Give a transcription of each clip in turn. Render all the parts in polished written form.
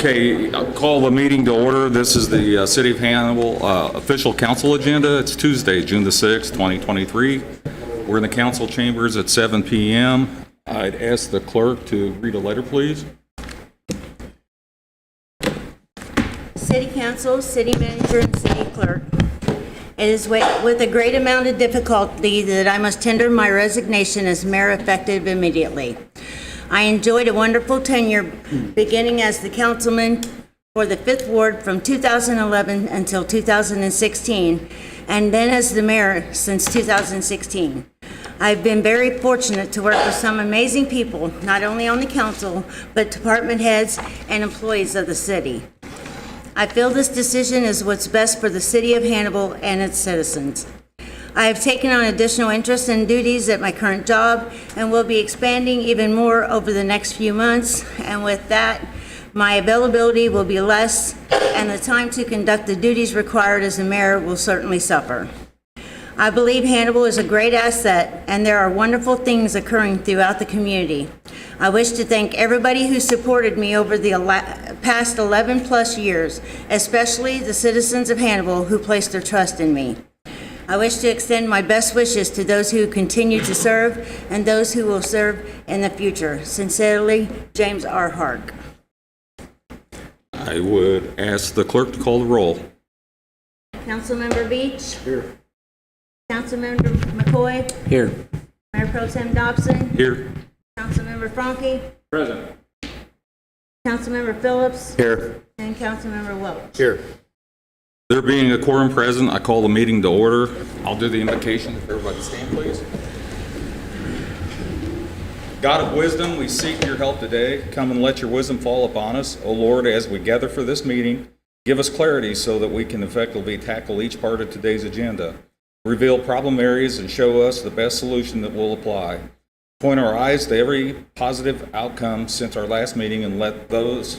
Okay, I'll call the meeting to order. This is the City of Hannibal official council agenda. It's Tuesday, June the 6th, 2023. We're in the council chambers at 7 p.m. I'd ask the clerk to read a letter, please. City Council, City Manager, and City Clerk. It is with a great amount of difficulty that I must tender my resignation as mayor effective immediately. I enjoyed a wonderful tenure beginning as the councilman for the 5th Ward from 2011 until 2016, and then as the mayor since 2016. I've been very fortunate to work with some amazing people, not only on the council, but department heads and employees of the city. I feel this decision is what's best for the city of Hannibal and its citizens. I have taken on additional interests and duties at my current job and will be expanding even more over the next few months, and with that, my availability will be less, and the time to conduct the duties required as a mayor will certainly suffer. I believe Hannibal is a great asset, and there are wonderful things occurring throughout the community. I wish to thank everybody who supported me over the past 11 plus years, especially the citizens of Hannibal who placed their trust in me. I wish to extend my best wishes to those who continue to serve and those who will serve in the future. Sincerely, James R. Hark. I would ask the clerk to call the roll. Councilmember Beach? Here. Councilmember McCoy? Here. Mayor Pro Tem Dobson? Here. Councilmember Franke? Present. Councilmember Phillips? Here. And Councilmember Welch. Here. There being a quorum present, I call the meeting to order. I'll do the invocation. If everybody stand, please. God of wisdom, we seek your help today. Come and let your wisdom fall upon us. O Lord, as we gather for this meeting, give us clarity so that we can effectively tackle each part of today's agenda. Reveal problem areas and show us the best solution that will apply. Point our eyes to every positive outcome since our last meeting, and let those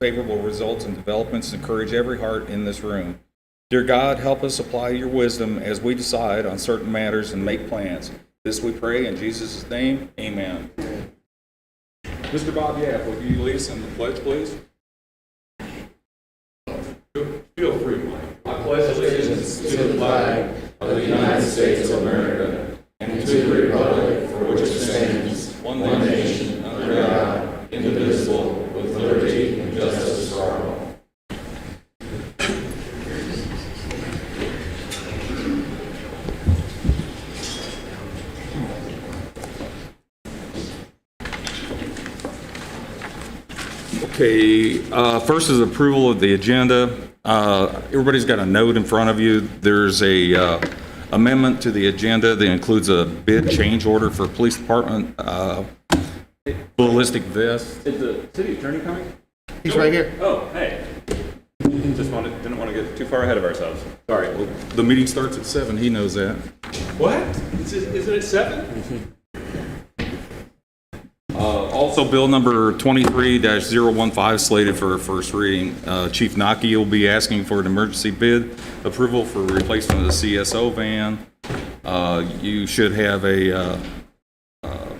favorable results and developments encourage every heart in this room. Dear God, help us apply your wisdom as we decide on certain matters and make plans. This we pray in Jesus' name, amen. Mr. Bob Yap, would you lead us in the pledge, please? Feel free, Mike. I pledge allegiance to the flag of the United States of America and to the republic for which it stands, one nation, under God, indivisible, with liberty and justice for all. Okay, first is approval of the agenda. Everybody's got a note in front of you. There's a amendment to the agenda that includes a bid change order for police department ballistic vest. Is the city attorney coming? He's right here. Oh, hey. Didn't want to get too far ahead of ourselves. Sorry. Well, the meeting starts at 7. He knows that. What? Isn't it 7? Also, bill number 23-015 slated for first reading. Chief Naki will be asking for an emergency bid approval for replacement of the CSO van. You should have a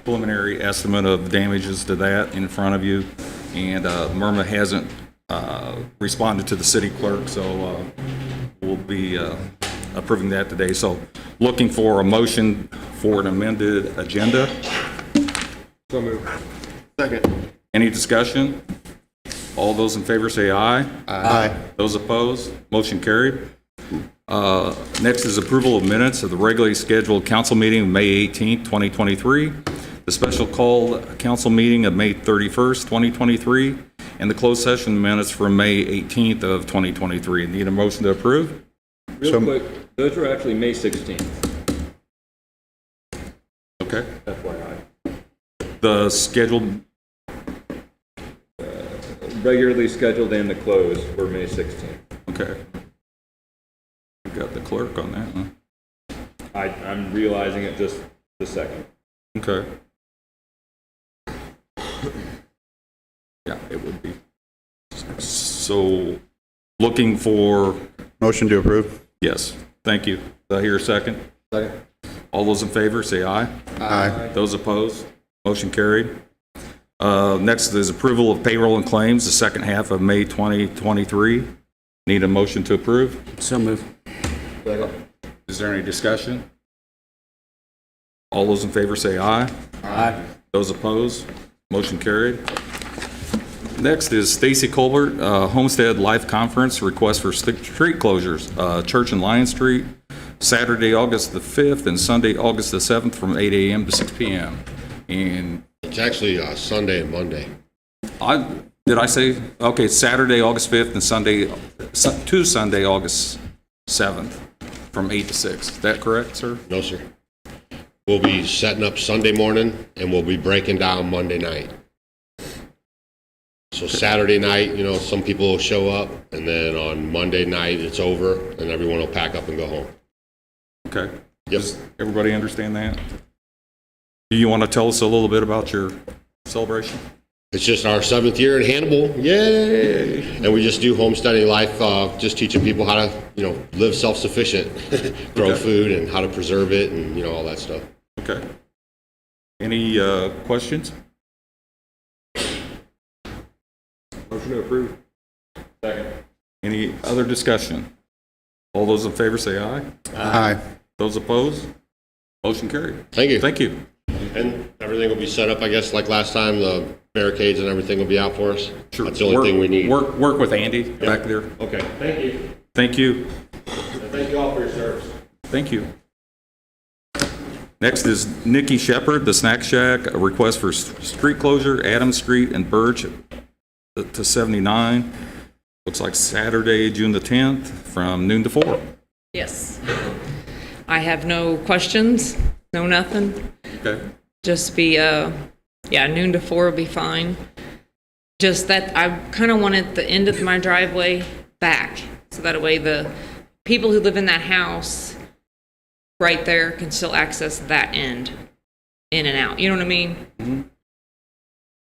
preliminary estimate of damages to that in front of you. And Myrna hasn't responded to the city clerk, so we'll be approving that today. So looking for a motion for an amended agenda. So moved. Second. Any discussion? All those in favor say aye. Aye. Those opposed? Motion carried. Next is approval of minutes of the regularly scheduled council meeting of May 18th, 2023, the special called council meeting of May 31st, 2023, and the closed session minutes from May 18th of 2023. Need a motion to approve? Real quick, those were actually May 16th. Okay. FYI. The scheduled, Regularly scheduled and the close were May 16th. okay. We got the clerk on that, huh? I'm realizing it just the second. Okay. Yeah, it would be. So, looking for, Motion to approve. yes, thank you. Do I hear a second? Second. All those in favor, say aye. Aye. Those opposed? Motion carried. Next is approval of payroll and claims, the second half of May 2023. Need a motion to approve? So move. Is there any discussion? All those in favor say aye. Aye. Those opposed, motion carried. Next is Stacy Colbert, Homestead Life Conference, request for street closures, Church and Lion Street, Saturday, August the 5th, and Sunday, August the 7th, from 8 a.m. to 6 p.m. And It's actually Sunday and Monday. did I say, okay, Saturday, August 5th, and Sunday, August 7th, from 8 to 6. Is that correct, sir? No, sir. We'll be setting up Sunday morning and we'll be breaking down Monday night. So Saturday night, some people will show up, and then on Monday night it's over and everyone will pack up and go home. Okay. Yep. Does everybody understand that? Do you want to tell us a little bit about your celebration? It's just our 7th year in Hannibal. Yay! And we just do homesteading life, just teaching people how to, live self-sufficient, grow Okay. food and how to preserve it and, all that stuff. Okay. Any questions? Motion to approve. Second. Any other discussion? All those in favor say aye. Aye. Those opposed? Motion carried. Thank you. Thank you. And everything will be set up, I guess, like last time. The barricades and everything will be out for us. Sure. That's the only thing we need. Work with Andy back there. Okay. Thank you. Thank you. And thank you all for your service. Thank you. Next is Nikki Shepherd, the Snack Shack, a request for street closure, Adams Street and Birch to 79. Looks like Saturday, June the 10th, from noon to 4. Yes. I have no questions, no nothing. Okay. Just be, noon to 4 will be fine. Just that I kind of wanted the end of my driveway back, so that way the people who live in that house right there can still access that end, in and out. You know what I mean?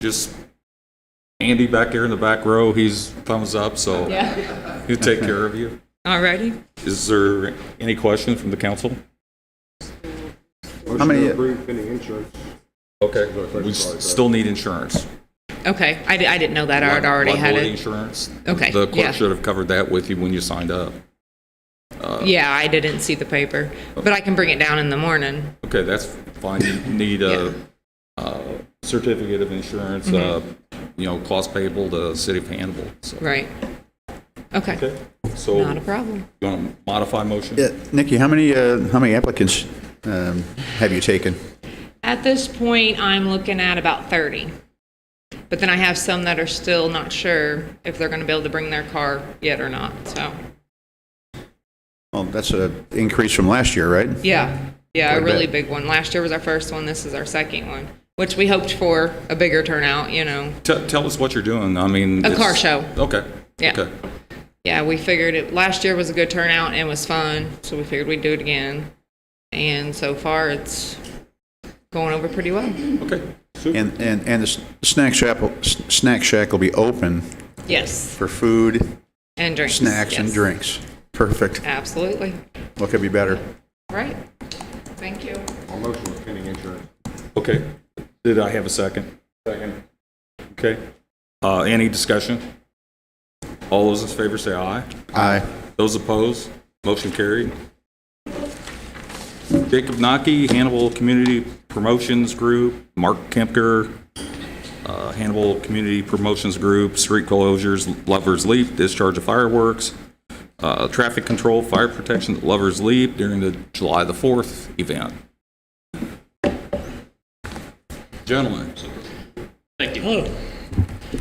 Just Andy back there in the back row, he's thumbs up, so Yeah. he'll take care of you. Alrighty. Is there any question from the council? How many? Okay. We still need insurance. Okay. I didn't know that. I had already had Liability it. insurance. Okay, The clerk yeah. should have covered that with you when you signed up. Yeah, I didn't see the paper, but I can bring it down in the morning. Okay, that's fine. You need a certificate of insurance, cost payable to the city of Hannibal. So. Right. Okay. Okay, so Not a problem. you want to modify motion? Yeah, Nikki, how many applicants have you taken? At this point, I'm looking at about 30. But then I have some that are still not sure if they're going to be able to bring their car yet or not. So, Well, that's an increase from last year, right? yeah, a Quite a really bit. big one. Last year was our first one. This is our second one, which we hoped for a bigger turnout, Tell us what you're doing. I mean, A car show. Okay. Yeah. Okay. Yeah, we figured it. Last year was a good turnout and was fun, so we figured we'd do it again. And so far, it's going over pretty well. Okay. Super. And the snack shack will be open Yes, for food, and drinks. snacks, and Yes. drinks. Perfect. Absolutely. What could be better? Right. Thank you. Okay. Did I have a second? Second. Okay. Any discussion? All those in favor say aye. Aye. Those opposed? Motion carried. Jacob Naki, Hannibal Community Promotions Group, Mark Kempker, Hannibal Community Promotions Group, street closures, Lover's Leap, discharge of fireworks, traffic control, fire protection at Lover's Leap during the July the 4th event. Gentlemen. Thank you.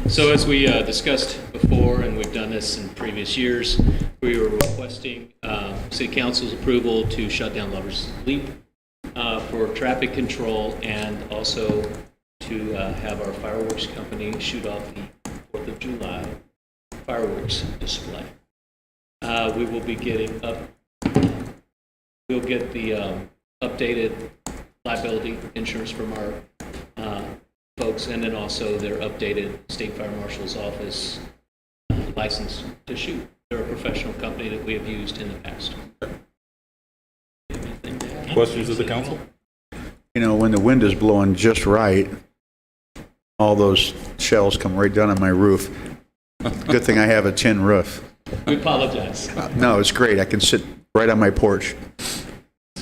So as we discussed before, and we've done this in previous years, we were requesting City Council's approval to shut down Lover's Leap for traffic control and also to have our fireworks company shoot off the 4th of July fireworks display. We will be getting we'll get the updated liability insurance from our folks, and then also their updated State Fire Marshal's Office license to shoot. They're a professional company that we have used in the past. Anything to add? Questions of the council? When the wind is blowing just right, All those shells come right down on my roof. Good thing I have a tin roof. We apologize. No, it's great. I can sit right on my porch. It's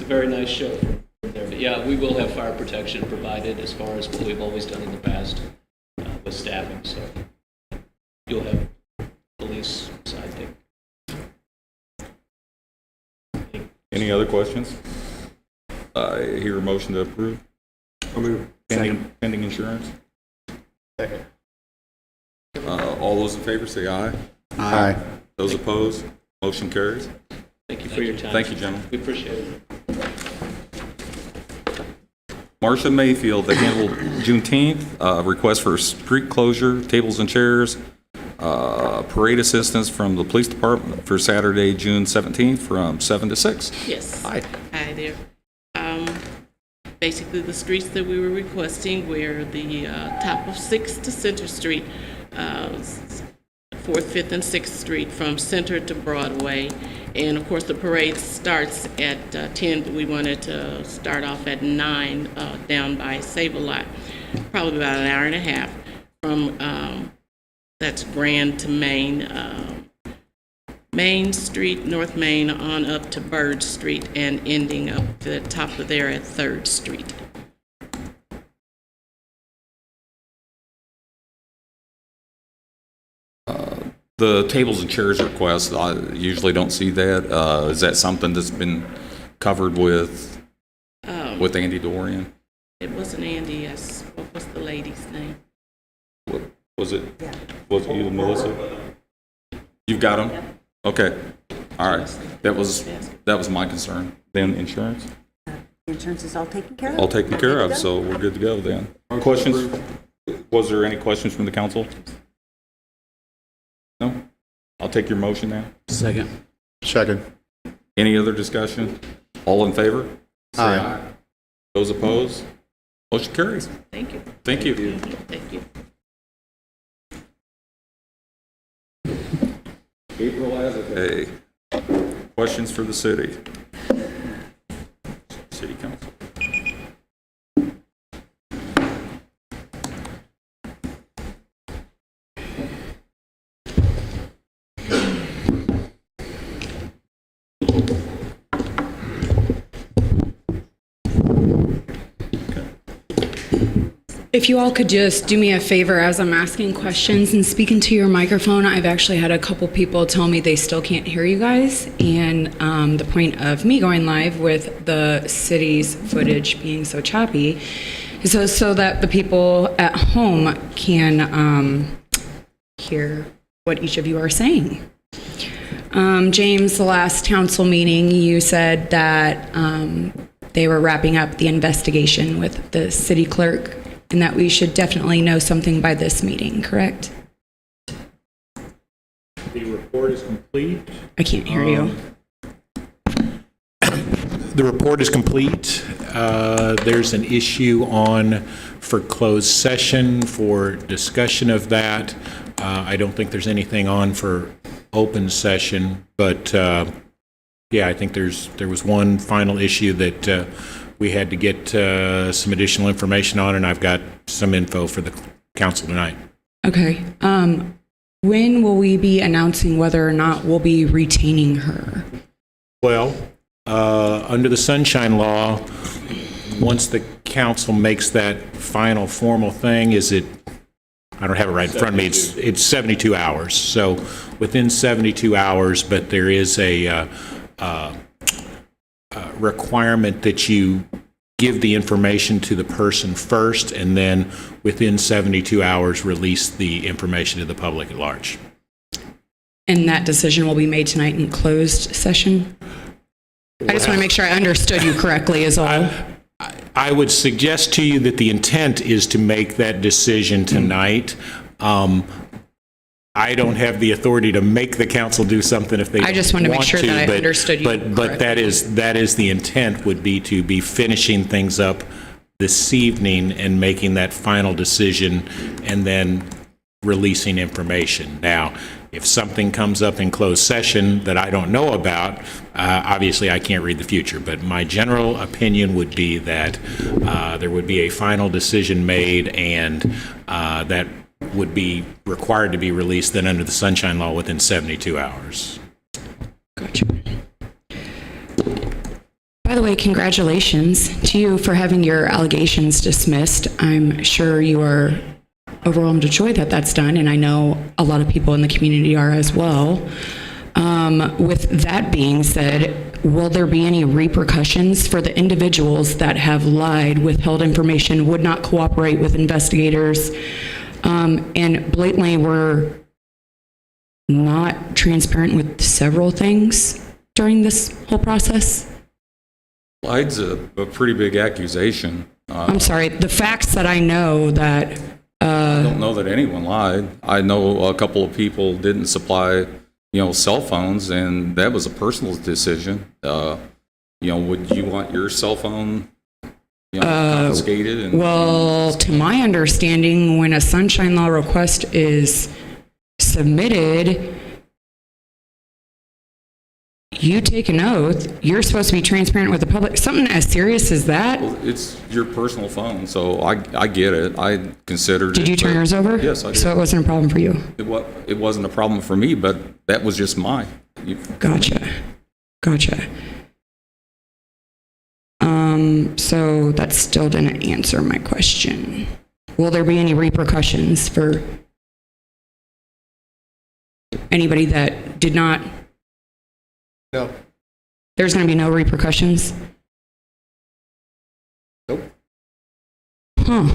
a very nice show from there. But yeah, we will have fire protection provided as far as what we've always done in the past with staffing. So you'll have police side take. Any other questions? I hear a motion to approve. Pending insurance. Second. All those in favor say aye. Aye. Those opposed, motion carries. Thank you for your time. Thank you, gentlemen. We appreciate it. Marcia Mayfield, they handled Juneteenth, request for street closure, tables and chairs, parade assistance from the police department for Saturday, June 17th from 7 to 6. Yes. Hi. Hi there. Basically, the streets that we were requesting were the top of 6th to Center Street, 4th, 5th, and 6th Street from Center to Broadway. And of course, the parade starts at 10, but we wanted to start off at 9 down by Save-A-Lot, probably about an hour and a half from, that's Grand to Main, Main Street, North Main, on up to Bird Street, and ending up the top of there at 3rd Street. The tables and chairs request, I usually don't see that. Is that something that's been covered with Andy Dorian? It wasn't Andy, yes. What was the lady's name? What was it? Was it you, Melissa? You've got them? Okay. All right. That was my concern. Then insurance? Insurance is all taken care of? All taken care of, so we're good to go then. Questions? Was there any questions from the council? No? I'll take your motion now. Second. Any other discussion? All in favor? Say Aye. Those opposed? Motion carries. Thank you. Thank you. Thank you. Okay. Questions for the city? City council. If you all could just do me a favor as I'm asking questions and speaking to your microphone, I've actually had a couple people tell me they still can't hear you guys, and the point of me going live with the city's footage being so choppy is so that the people at home can hear what each of you are saying. James, the last council meeting, you said that they were wrapping up the investigation with the city clerk, and that we should definitely know something by this meeting, correct? The report is complete. I can't hear you. The report is complete. There's an issue on for closed session for discussion of that. I don't think there's anything on for open session, but yeah, I think there was one final issue that we had to get some additional information on, and I've got some info for the council tonight. Okay. When will we be announcing whether or not we'll be retaining her? Well, under the Sunshine Law, once the council makes that final formal thing, I don't have it right in front of me, it's 72 hours. So within 72 hours, but there is a requirement that you give the information to the person first, and then within 72 hours, release the information to the public at large. And that decision will be made tonight in closed session? I just want to make sure I understood you correctly is all. I would suggest to you that the intent is to make that decision tonight. I don't have the authority to make the council do something if they don't want to. I just want to make sure that I understood you But that is the intent, would be to be finishing things up this evening and making that final decision and then releasing information. Now, If something comes up in closed session that I don't know about, obviously I can't read the future, but my general opinion would be that there would be a final decision made, and that would be required to be released then under the Sunshine Law within 72 hours. Gotcha. By the way, congratulations to you for having your allegations dismissed. I'm sure you are overwhelmed with joy that that's done, and I know a lot of people in the community are as well. With that being said, will there be any repercussions for the individuals that have lied, withheld information, would not cooperate with investigators, and blatantly were not transparent with several things during this whole process? Lied's a pretty big accusation. I'm sorry, the facts that I know that I don't know that anyone lied. I know a couple of people didn't supply, cell phones, and that was a personal decision. Would you want your cell phone, confiscated? And, well, to my understanding, when a Sunshine Law request is submitted, you take an oath, you're supposed to be transparent with the public. Something as serious as that? well, it's your personal phone, so I get it. I considered it. Did you turn yours over? Yes, I did. So it wasn't a problem for you? It wasn't a problem for me, but that was just mine. Gotcha. So that still didn't answer my question. Will there be any repercussions for anybody that did not? No. There's going to be no repercussions? Nope. Huh.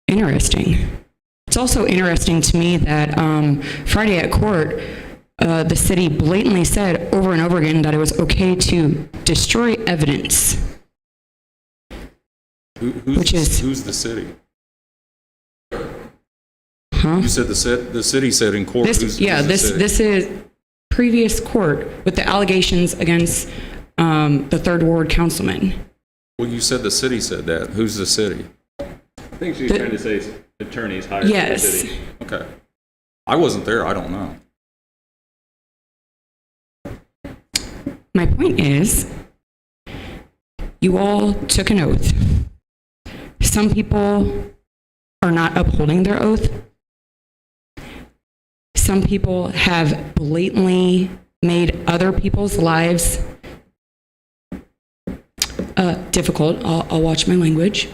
Interesting. It's also interesting to me that Friday at court, the city blatantly said over and over again that it was okay to destroy evidence. Who's the city? Huh? You said the city said in court. Who's the city? This is previous court with the allegations against the Third Ward councilman. Well, you said the city said that. Who's the city? I think she's trying to say attorneys hired by the Yes. city. Okay. I wasn't there. I don't know. My point is, you all took an oath. Some people are not upholding their oath. Some people have blatantly made other people's lives difficult. I'll watch my language.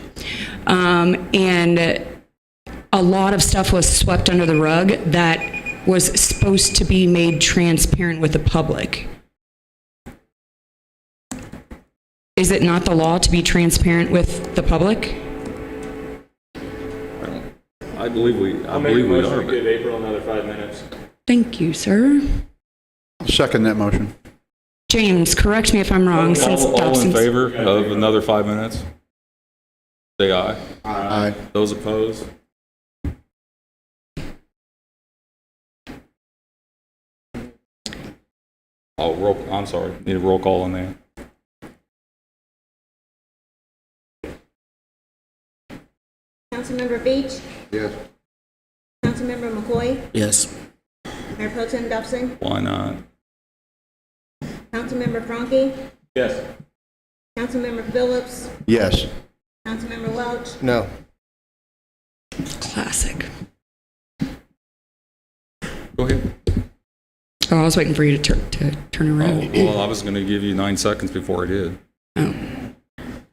And a lot of stuff was swept under the rug that was supposed to be made transparent with the public. Is it not the law to be transparent with the public? I believe we I'll make a motion are. to give April another 5 minutes. Thank you, sir. I'll second that motion. James, correct me if I'm wrong. Since All in Dobson's- favor of another 5 minutes? Say aye. Aye. Those opposed? I'm sorry. Need a roll call on that. Councilmember Beach? Yes. Councilmember McCoy? Yes. Mayor Pro Tem Dobson? Why not? Councilmember Franke? Yes. Councilmember Phillips? Yes. Councilmember Welch? No. Classic. Go ahead. Oh, I was waiting for you to turn around. Well, I was going to give you 9 seconds before I did. Oh,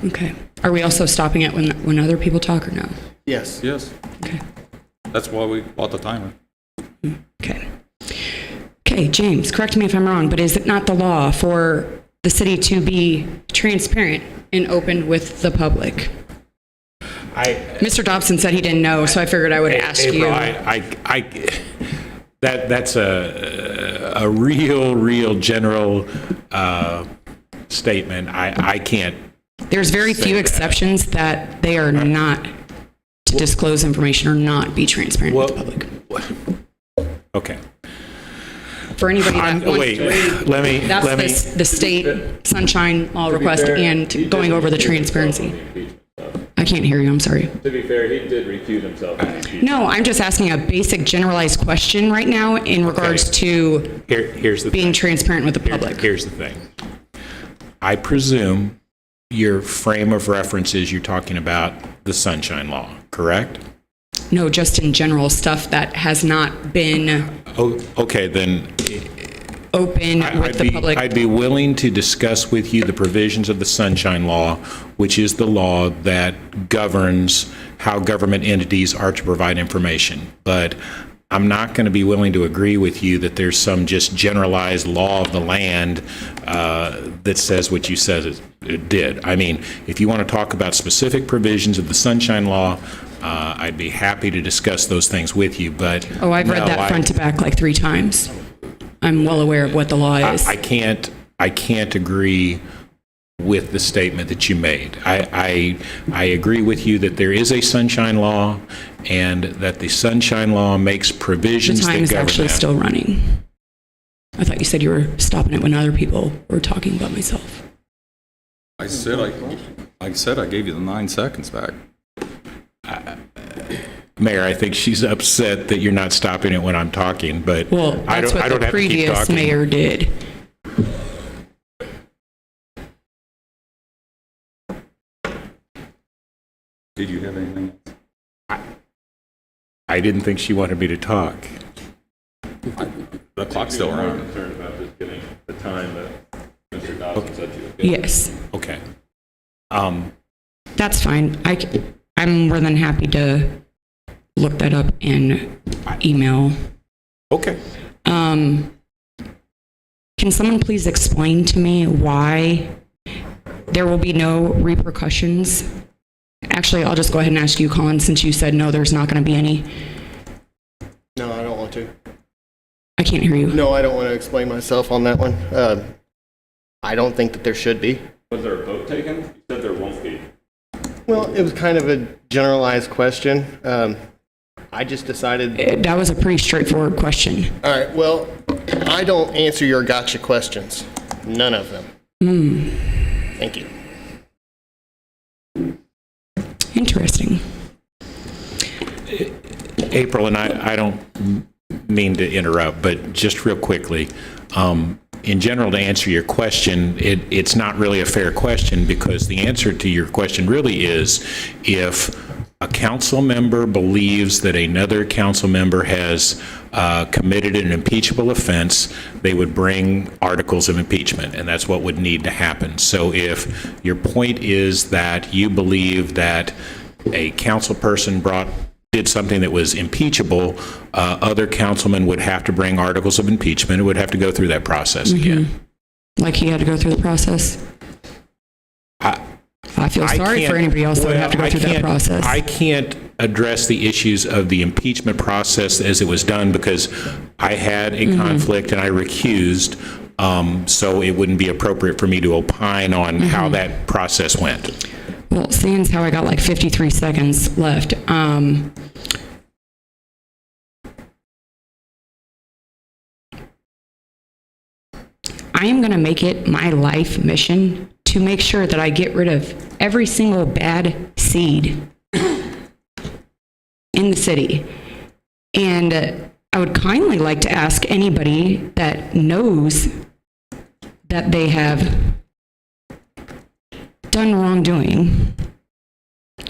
okay. Are we also stopping it when other people talk or no? Yes. Yes. Okay. That's why we bought the timer. Okay. Okay, James, correct me if I'm wrong, but is it not the law for the city to be transparent and open with the public? Mr. Dobson said he didn't know, so I figured I would ask you. That's a real general statement. I can't. There's very few exceptions that they are not to disclose information or not be transparent with the public. Okay. For anybody that wants Wait, to read, let me. that's the state Sunshine Law request and going over the transparency. I can't hear you, I'm sorry. To be fair, he did recuse himself. No, I'm just asking a basic generalized question right now in regards to Here's the being thing. transparent with the public. Here's the thing. I presume your frame of reference is you're talking about the Sunshine Law, correct? No, just in general stuff that has not been Oh, okay, then open with the public. I'd be willing to discuss with you the provisions of the Sunshine Law, which is the law that governs how government entities are to provide information. But I'm not going to be willing to agree with you that there's some just generalized law of the land that says what you said it did. I mean, if you want to talk about specific provisions of the Sunshine Law, I'd be happy to discuss those things with you, but... Oh, I've read that front to back like 3 times. I'm well aware of what the law is. I can't agree with the statement that you made. I agree with you that there is a Sunshine Law and that the Sunshine Law makes provisions The that time is govern actually that. still running. I thought you said you were stopping it when other people were talking about myself. I said I gave you the 9 seconds back. Mayor, I think she's upset that you're not stopping it when I'm talking, but Well, I that's don't what have the to keep previous talking. mayor did. Did you have anything? I didn't think she wanted me to talk. The clock's still I'm running. concerned about just getting the time that Mr. Dawson said you would get. Yes, Okay. that's fine. I'm more than happy to look that up in email. Okay. Can someone please explain to me why there will be no repercussions? Actually, I'll just go ahead and ask you, Colin, since you said no, there's not going to be any. No, I don't want to. I can't hear you. No, I don't want to explain myself on that one. I don't think that there should be. Was there a vote taken? You said there won't be. Well, it was kind of a generalized question. I just decided. That was a pretty straightforward question. All right, well, I don't answer your gotcha questions. None of them. Thank you. Interesting. April, and I don't mean to interrupt, but just real quickly, in general, to answer your question, it's not really a fair question because the answer to your question really is if a council member believes that another council member has committed an impeachable offense, they would bring articles of impeachment, and that's what would need to happen. So if your point is that you believe that a council person did something that was impeachable, other councilmen would have to bring articles of impeachment. It would have to go through that process again. Like he had to go through the process? I feel sorry for anybody else that would have to go through that process. I can't address the issues of the impeachment process as it was done because I had a conflict and I recused, so it wouldn't be appropriate for me to opine on how that process went. Well, seeing as how I got like 53 seconds left, I am going to make it my life mission to make sure that I get rid of every single bad seed in the city. And I would kindly like to ask anybody that knows that they have done wrongdoing.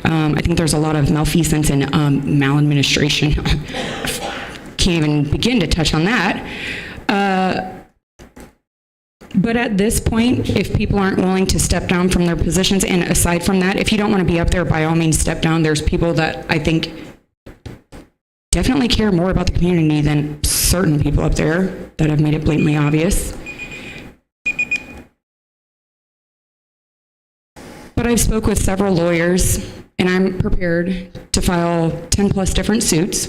I think there's a lot of malfeasance and maladministration. Can't even begin to touch on that. But at this point, if people aren't willing to step down from their positions, and aside from that, if you don't want to be up there, by all means, step down. There's people that I think definitely care more about the community than certain people up there that have made it blatantly obvious. But I've spoke with several lawyers, and I'm prepared to file 10 plus different suits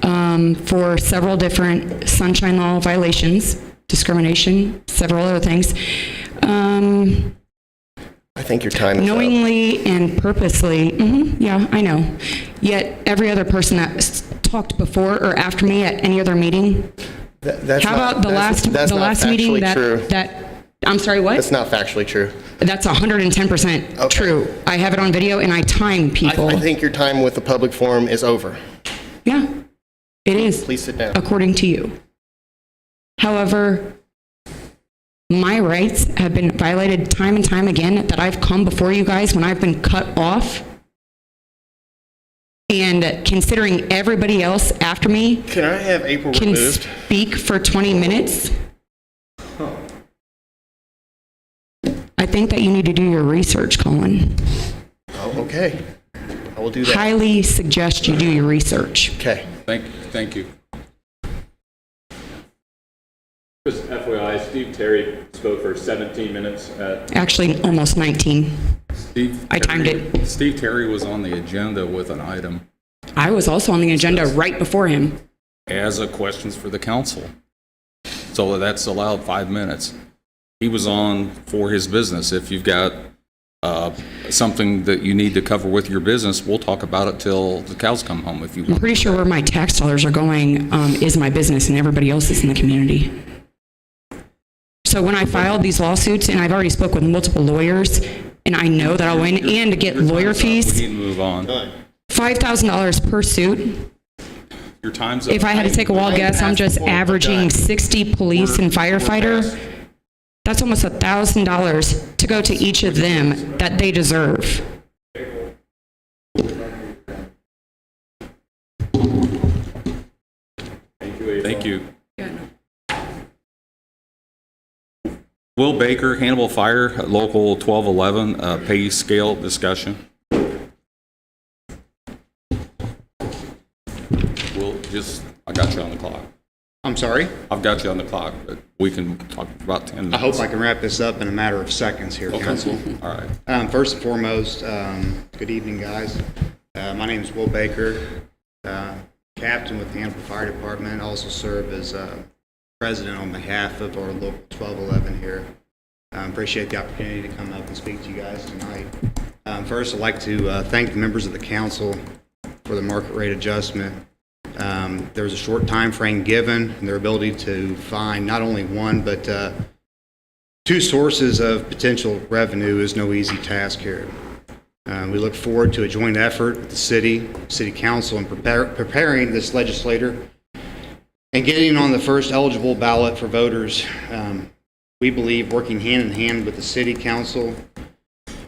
for several different Sunshine Law violations, discrimination, several other things. I think your time is Knowingly and purposely, yeah, I know. Yet every other person that talked before or after me at any other meeting, up. That's how not- about the that's- last that's not meeting factually true. that I'm sorry, what? That's not factually true. That's 110% Okay. true. I have it on video and I time people. I think your time with the public forum is over. Yeah, it is. Please sit down. According to you. However, my rights have been violated time and time again, that I've come before you guys when I've been cut off. And considering everybody else after me Can I have April can removed? speak for 20 minutes, I think that you need to do your research, Colin. Oh, okay. I will do that. Highly suggest you do your research. Okay. Thank you. Just FYI, Steve Terry spoke for 17 minutes at Actually, almost 19. I timed it. Steve Terry was on the agenda with an item I was also on the agenda right before him. as a questions for the council. So that's allowed 5 minutes. He was on for his business. If you've got something that you need to cover with your business, we'll talk about it till the cows come home if you I'm want. pretty sure where my tax dollars are going is my business and everybody else's in the community. So when I filed these lawsuits, and I've already spoke with multiple lawyers, and I know that I'll win, and to get lawyer We fees, need to move on. $5,000 per suit. Your time's up. If I had to take a wild guess, I'm just averaging 60 police and firefighter. That's almost $1,000 to go to each of them that they deserve. Thank you. Will Baker, Hannibal Fire, Local 1211, pay scale discussion. I got you on the clock. I'm sorry? I've got you on the clock, but we can talk for about 10 minutes. I hope I can wrap this up in a matter of seconds here, Council. All right. First and foremost, good evening, guys. My name is Will Baker, captain with the Hannibal Fire Department. I also serve as president on behalf of our local 1211 here. Appreciate the opportunity to come up and speak to you guys tonight. First, I'd like to thank the members of the council for the market rate adjustment. There was a short time frame given, and their ability to find not only one, but two sources of potential revenue is no easy task here. We look forward to a joint effort with the city council in preparing this legislator and getting on the first eligible ballot for voters. We believe working hand in hand with the city council,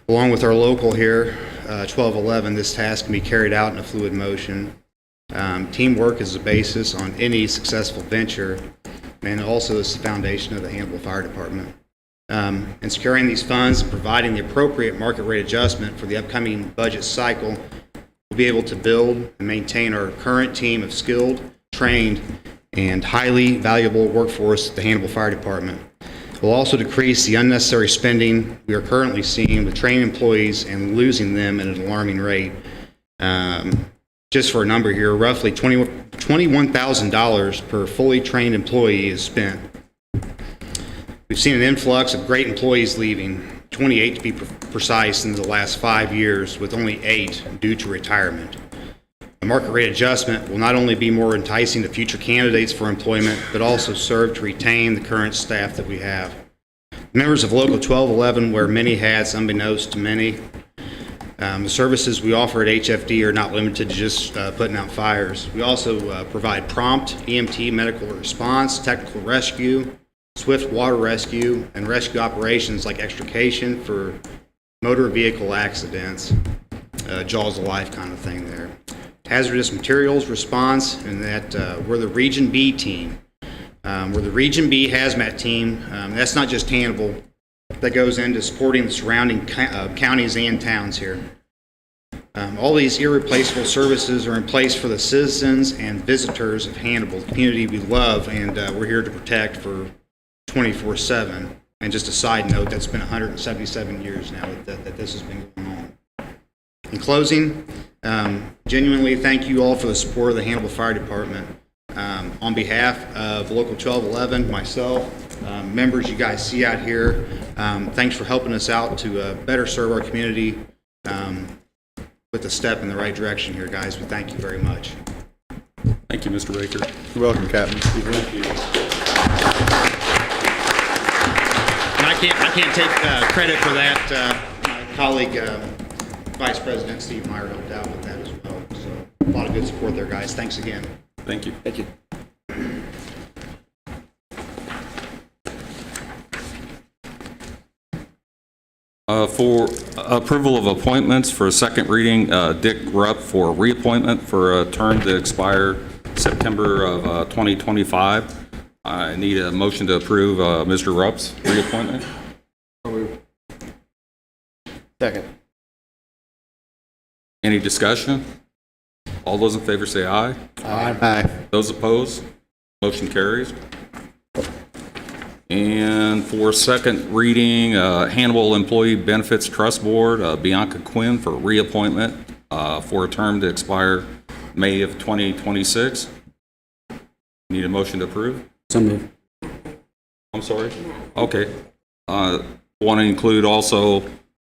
along with our local here, 1211, this task can be carried out in a fluid motion. Teamwork is the basis on any successful venture, and also is the foundation of the Hannibal Fire Department. In securing these funds and providing the appropriate market rate adjustment for the upcoming budget cycle, we'll be able to build and maintain our current team of skilled, trained, and highly valuable workforce at the Hannibal Fire Department. We'll also decrease the unnecessary spending we are currently seeing with trained employees and losing them at an alarming rate. Just for a number here, roughly $21,000 per fully trained employee is spent. We've seen an influx of great employees leaving, 28 to be precise in the last 5 years, with only 8 due to retirement. The market rate adjustment will not only be more enticing to future candidates for employment, but also serve to retain the current staff that we have. Members of Local 1211 wear many hats, unbeknownst to many. The services we offer at HFD are not limited to just putting out fires. We also provide prompt EMT medical response, technical rescue, swift water rescue, and rescue operations like extrication for motor vehicle accidents, jaws of life kind of thing there. Hazardous materials response, and that we're the Region B team. We're the Region B hazmat team. That's not just Hannibal. That goes into supporting the surrounding counties and towns here. All these irreplaceable services are in place for the citizens and visitors of Hannibal, the community we love, and we're here to protect for 24/7. And just a side note, that's been 177 years now that this has been going on. In closing, genuinely thank you all for the support of the Hannibal Fire Department. On behalf of Local 1211, myself, members you guys see out here, thanks for helping us out to better serve our community with a step in the right direction here, guys. We thank you very much. Thank you, Mr. Baker. You're welcome, Captain. Can I can't take credit for that. My colleague, Vice President Steve Meyer, helped out with that as well. So a lot of good support there, guys. Thanks again. Thank you. Thank you. For approval of appointments for a second reading, Dick Rupp for reappointment for a term to expire September of 2025. I need a motion to approve Mr. Rupp's reappointment. Second. Any discussion? All those in favor say aye. Aye. Those opposed? Motion carries. And for second reading, Hannibal Employee Benefits Trust Board, Bianca Quinn for reappointment for a term to expire May of 2026. Need a motion to approve? So moved. I'm sorry? Okay. Want to include also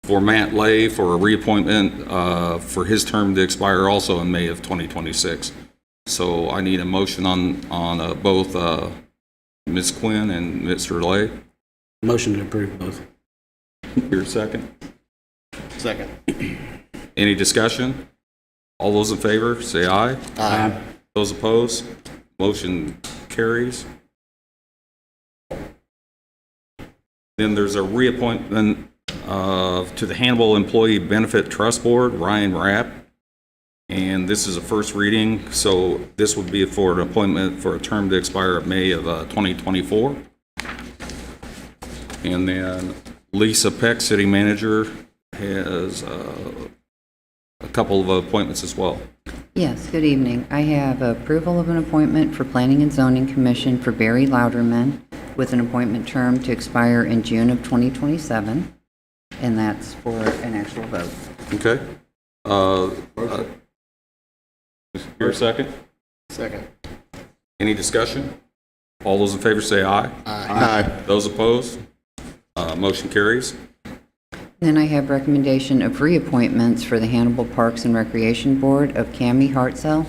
for Matt Lay for a reappointment for his term to expire also in May of 2026. So I need a motion on both Ms. Quinn and Mr. Lay. Motion to approve both. Here, second. Second. Any discussion? All those in favor, say aye. Aye. Those opposed? Motion carries. Then there's a reappointment to the Hannibal Employee Benefit Trust Board, Ryan Rapp. And this is a first reading, so this would be for an appointment for a term to expire in May of 2024. And then Lisa Peck, City Manager, has a couple of appointments as well. Yes, good evening. I have approval of an appointment for Planning and Zoning Commission for Barry Louderman with an appointment term to expire in June of 2027, and that's for an actual vote. Okay. Your second? Second. Any discussion? All those in favor say aye. Aye. Those opposed? Motion carries. Then I have recommendation of reappointments for the Hannibal Parks and Recreation Board of Cammie Hartzell,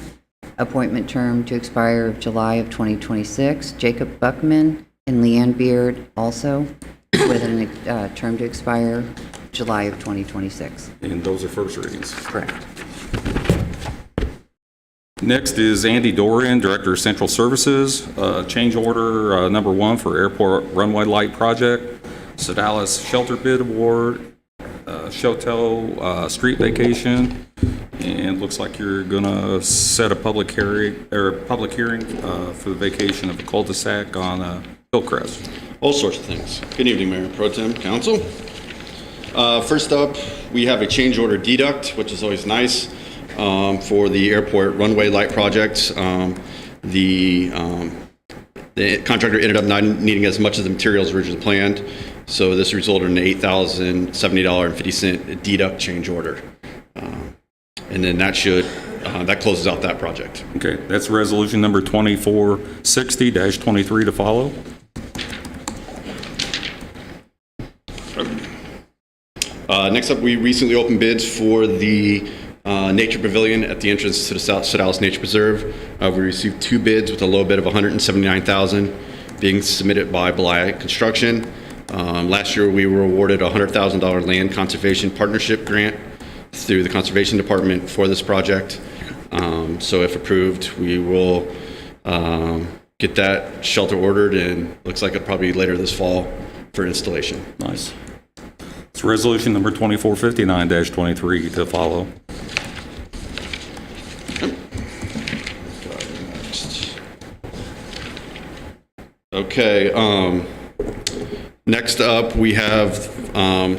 appointment term to expire of July of 2026, Jacob Buckman and Leanne Beard also, with a term to expire July of 2026. And those are first readings. Correct. Next is Andy Dorian, Director of Central Services. Change order number 1 for Airport Runway Light Project, Sedalis Shelter Bid Award, Choteau Street Vacation, and looks like you're going to set a public hearing for the vacation of the cul-de-sac on Hillcrest. All sorts of things. Good evening, Mayor Pro Tem, Council. First up, we have a change order deduct, which is always nice, for the airport runway light project. The contractor ended up not needing as much of the materials originally planned, so this resulted in an $8,070.50 deduct change order. And then that closes out that project. Okay, that's resolution number 2460-23 to follow. Next up, we recently opened bids for the Nature Pavilion at the entrance to the Sedalis Nature Preserve. We received 2 bids with a low bid of $179,000 being submitted by Belaya Construction. Last year, we were awarded a $100,000 land conservation partnership grant through the Conservation Department for this project. So if approved, we will get that shelter ordered, and looks like it'll probably be later this fall for installation. Nice. It's resolution number 2459-23 to follow. Okay, next up, we have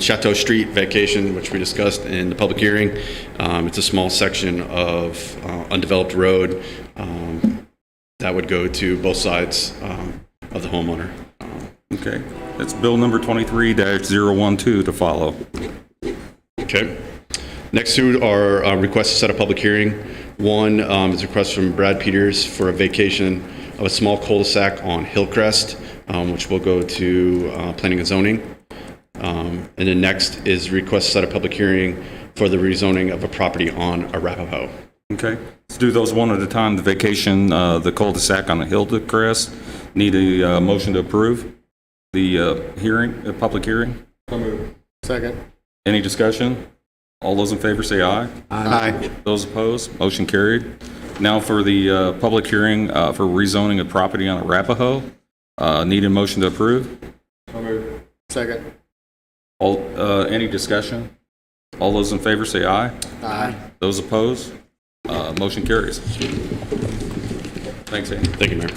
Chateau Street Vacation, which we discussed in the public hearing. It's a small section of undeveloped road that would go to both sides of the homeowner. Okay, that's bill number 23-012 to follow. Okay. Next two are requests to set a public hearing. One is a request from Brad Peters for a vacation of a small cul-de-sac on Hillcrest, which will go to Planning and Zoning. And then next is request to set a public hearing for the rezoning of a property on Arapahoe. Okay, let's do those one at a time. The vacation, the cul-de-sac on the Hillcrest, need a motion to approve. the public hearing? Second. Any discussion? All those in favor say aye. Aye. Those opposed, motion carried. Now for the public hearing for rezoning of property on Arapahoe. Need a motion to approve? Second. Any discussion? All those in favor say aye. Aye. Those opposed, motion carries. Thanks, Andy. Thank you, Mayor.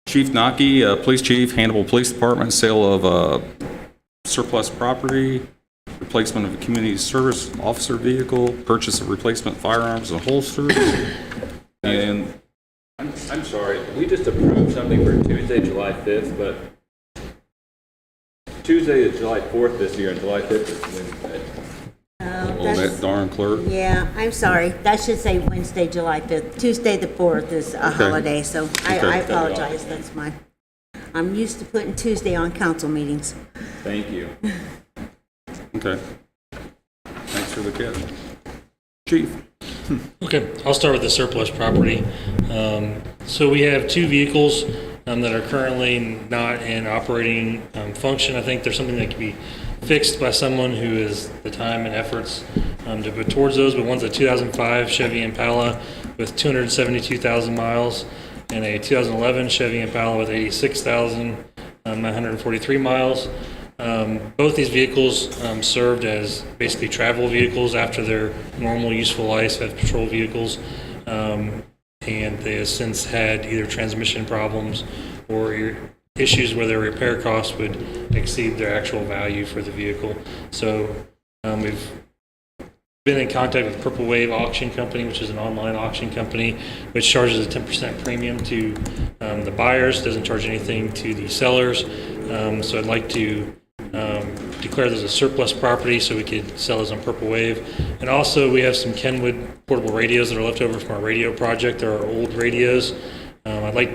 Chief Naki, Police Chief, Hannibal Police Department, sale of surplus property, replacement of a community service officer vehicle, purchase of replacement firearms and holsters, and I'm sorry, we just approved something for Tuesday, July 5th, but Tuesday is July 4th this year, and July 5th is Wednesday. that darn clerk. Yeah, I'm sorry. That should say Wednesday, July 5th. Tuesday, the 4th is a holiday, so I Okay. apologize. I'm used to putting Tuesday on council meetings. Thank you. Okay. Thanks for the catch. Chief. Okay, I'll start with the surplus property. So we have two vehicles that are currently not in operating function. I think there's something that can be fixed by someone who has the time and efforts to put towards those, but one's a 2005 Chevy Impala with 272,000 miles and a 2011 Chevy Impala with 86,943 miles. Both these vehicles served as basically travel vehicles after their normal useful life as patrol vehicles, and they have since had either transmission problems or issues where their repair costs would exceed their actual value for the vehicle. So we've been in contact with Purple Wave Auction Company, which is an online auction company, which charges a 10% premium to the buyers, doesn't charge anything to the sellers. So I'd like to declare those as surplus property so we could sell those on Purple Wave. And also we have some Kenwood portable radios that are left over from our radio project. They're our old radios. I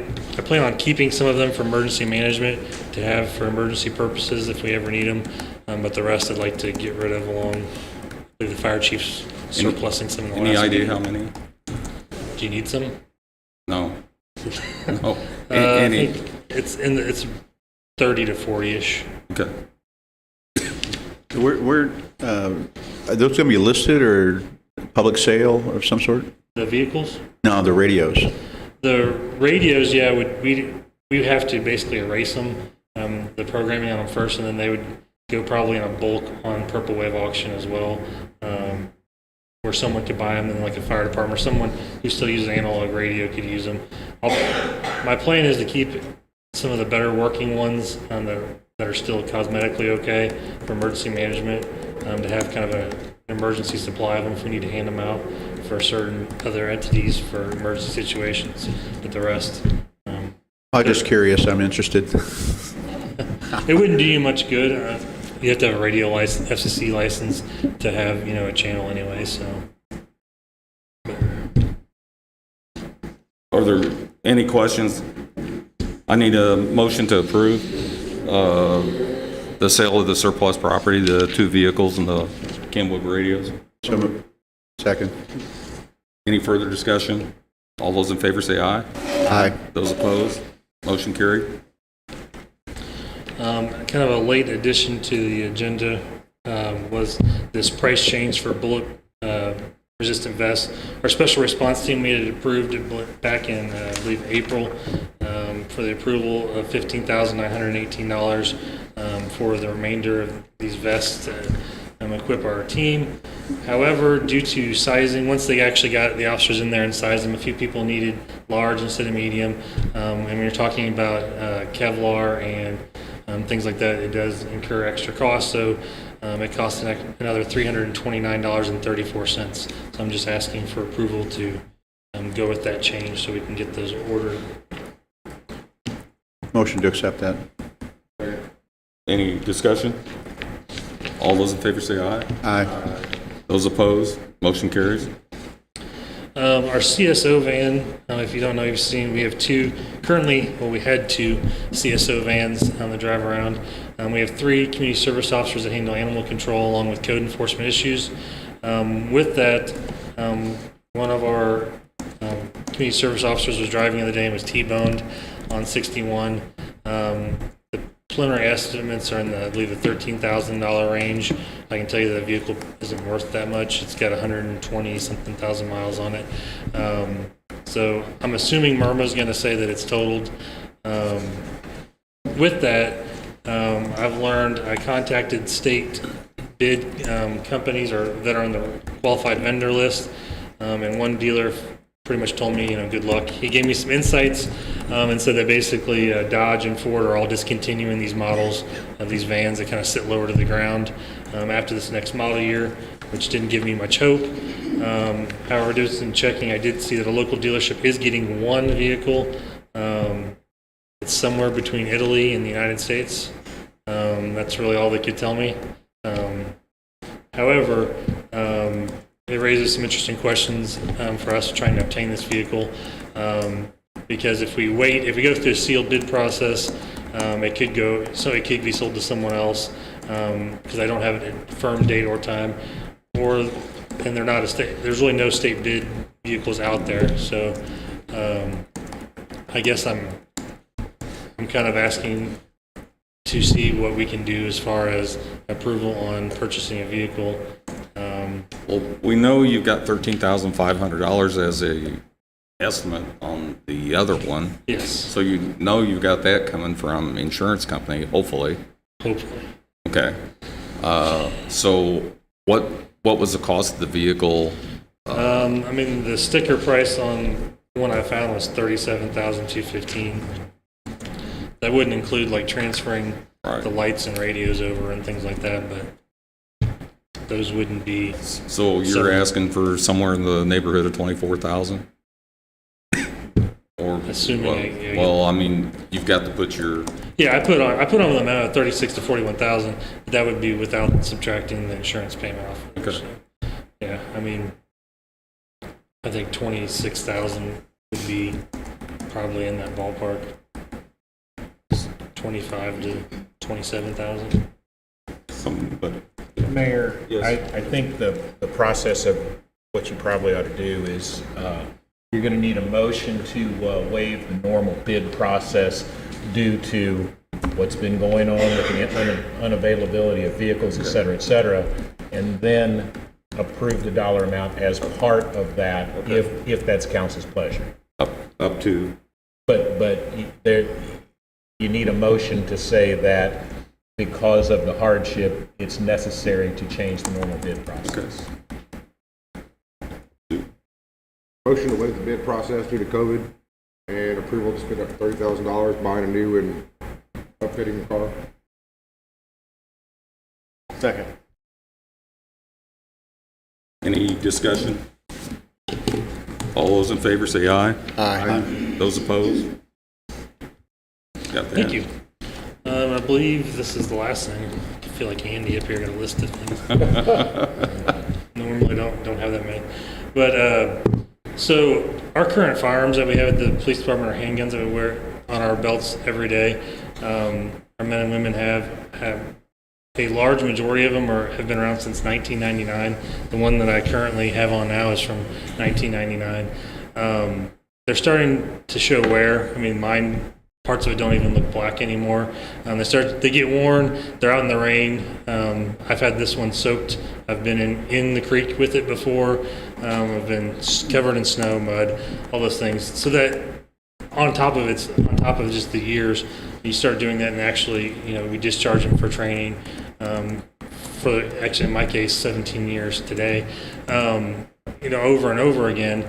plan on keeping some of them for emergency management to have for emergency purposes if we ever need them. But the rest I'd like to get rid of along with the fire chief's surplusing some of the Any last idea meeting. how many? Do you need some? No. No. I Any? think it's 30 to 40-ish. Okay. Are those going to be listed or public sale of some sort? The vehicles? No, the radios. The radios, yeah, we have to basically erase them, the programming on them first, and then they would go probably in a bulk on Purple Wave auction as well, where someone could buy them, and like a fire department or someone who still uses an analog radio could use them. My plan is to keep some of the better working ones that are still cosmetically okay for emergency management, to have kind of an emergency supply of them if we need to hand them out for certain other entities for emergency situations, but the rest. I'm just curious. I'm interested. It wouldn't do you much good. You have to have a radio license, FCC license to have, a channel anyway, so. Are there any questions? I need a motion to approve the sale of the surplus property, the two vehicles and the Kenwood radios. So moved. Second. Any further discussion? All those in favor say aye. Aye. Those opposed? Motion carried. Kind of a late addition to the agenda was this price change for bullet resistant vests. Our special response team made it approved it back in, I believe, April for the approval of $15,918 for the remainder of these vests to equip our team. However, due to sizing, once they actually got the officers in there and sized them, a few people needed large instead of medium. And when you're talking about Kevlar and things like that, it does incur extra costs. So it costs another $329.34. So I'm just asking for approval to go with that change so we can get those ordered. Motion to accept that. Any discussion? All those in favor say aye. Aye. Those opposed? Motion carries. Our CSO van, if you don't know, you've seen, we have two, currently, we had two CSO vans that drive around. We have 3 community service officers that handle animal control along with code enforcement issues. With that, one of our community service officers was driving the other day and was T-boned on 61. The preliminary estimates are in the, I believe, the $13,000 range. I can tell you that the vehicle isn't worth that much. It's got 120-something thousand miles on it. So I'm assuming Murma's going to say that it's totaled. With that, I've learned, I contacted state bid companies that are on the qualified vendor list, and one dealer pretty much told me, good luck. He gave me some insights and said that basically Dodge and Ford are all discontinuing these models of these vans that kind of sit lower to the ground after this next model year, which didn't give me much hope. However, doing some checking, I did see that a local dealership is getting one vehicle. It's somewhere between Italy and the United States. That's really all they could tell me. However, it raises some interesting questions for us trying to obtain this vehicle, because if we go through a sealed bid process, it could be sold to someone else, because I don't have a firm date or time, and they're not there's really no state bid vehicles out there. So I guess I'm kind of asking to see what we can do as far as approval on purchasing a vehicle. Well, we know you've got $13,500 as a estimate on the other one. Yes. So you've got that coming from insurance company, hopefully. Hopefully. Okay. So what was the cost of the vehicle? The sticker price on one I found was $37,215. That wouldn't include like transferring the lights and radios over and things like that, but those wouldn't be. So you're asking for somewhere in the neighborhood of 24,000? Or assuming. Well, you've got to put your. Yeah, I put on the amount of 36 to 41,000. That would be without subtracting the insurance payment off. Okay. So, yeah, I think 26,000 would be probably in that ballpark. 25 to 27,000. Mayor, I think the process of what you probably ought to do is you're going to need a motion to waive the normal bid process due to what's been going on with the unavailability of vehicles, et cetera, and then approve the dollar amount as part of that, if that's council's pleasure. Up to. But you need a motion to say that because of the hardship, it's necessary to change the normal bid process. Motion to waive the bid process due to COVID and approval to spend up to $30,000 buying a new and upfitting the car. Second. Any discussion? All those in favor say aye. Aye. Those opposed? Got that. Thank you. I believe this is the last thing. I feel like Andy up here got a list of things. Normally don't have that many. But so our current firearms that we have at the police department are handguns that we wear on our belts every day. Our men and women have a large majority of them have been around since 1999. The one that I currently have on now is from 1999. They're starting to show wear. Mine, parts of it don't even look black anymore. They get worn. They're out in the rain. I've had this one soaked. I've been in the creek with it before. I've been covered in snow, mud, all those things. So that on top of just the years, you start doing that, and actually, we discharge them for training. For actually, in my case, 17 years today. Over and over again,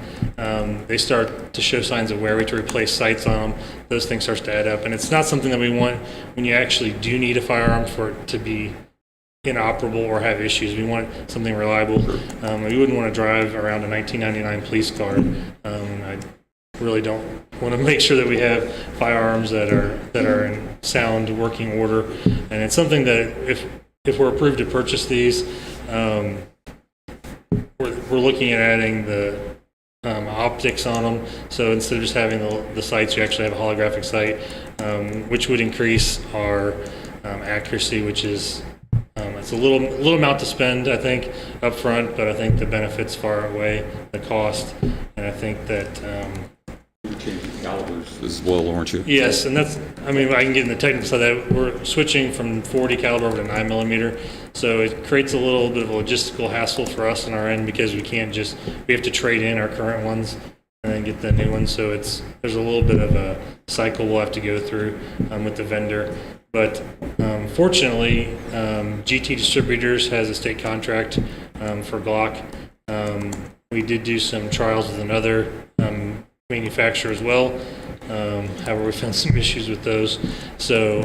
they start to show signs of wear. We have to replace sights on them. Those things start to add up, and it's not something that we want when you actually do need a firearm for it to be inoperable or have issues. We want something reliable. We wouldn't want to drive around a 1999 police car. I really don't want to make sure that we have firearms that are in sound working order, and it's something that if we're approved to purchase these, we're looking at adding the optics on them. So instead of just having the sights, you actually have a holographic sight, which would increase our accuracy, which is it's a little amount to spend, I think, up front, but I think the benefits far outweigh the cost, and I think that calibers as well, aren't you? Yes, and that's, I mean, I can get in the technical side of that. We're switching from 40 caliber over to 9 millimeter. So it creates a little bit of a logistical hassle for us on our end because we have to trade in our current ones and then get the new ones. So there's a little bit of a cycle we'll have to go through with the vendor. But fortunately, GT Distributors has a state contract for Glock. We did do some trials with another manufacturer as well. However, we found some issues with those. So,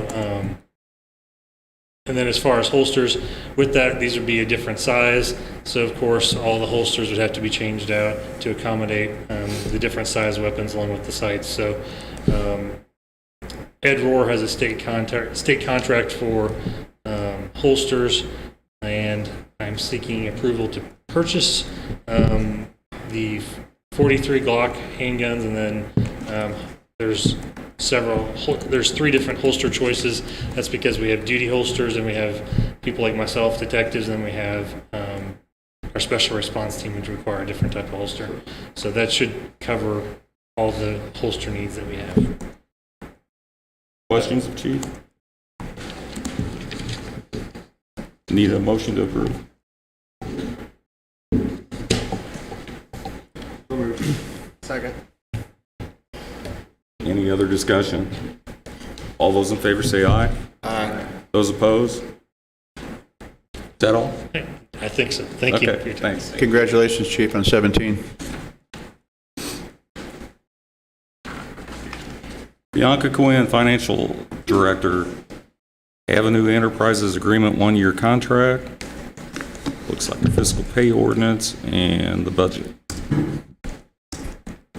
and then as far as holsters, with that, these would be a different size. So, of course, all the holsters would have to be changed out to accommodate the different size weapons along with the sights. So, Ed Rohr has a state contract for holsters, and I'm seeking approval to purchase the 43 Glock handguns, and then there's 3 different holster choices. That's because we have duty holsters, and we have people like myself, detectives, and we have our special response team, which require a different type of holster. So that should cover all the holster needs that we have. Questions of Chief? Need a motion to approve? Second. Any other discussion? All those in favor say aye. Aye. Those opposed? Is that all? I think so. Thank you. For your time. Thanks. Congratulations, Chief, on 17. Bianca Quinn, Financial Director, Avenue Enterprises Agreement 1-year contract. Looks like the fiscal pay ordinance and the budget.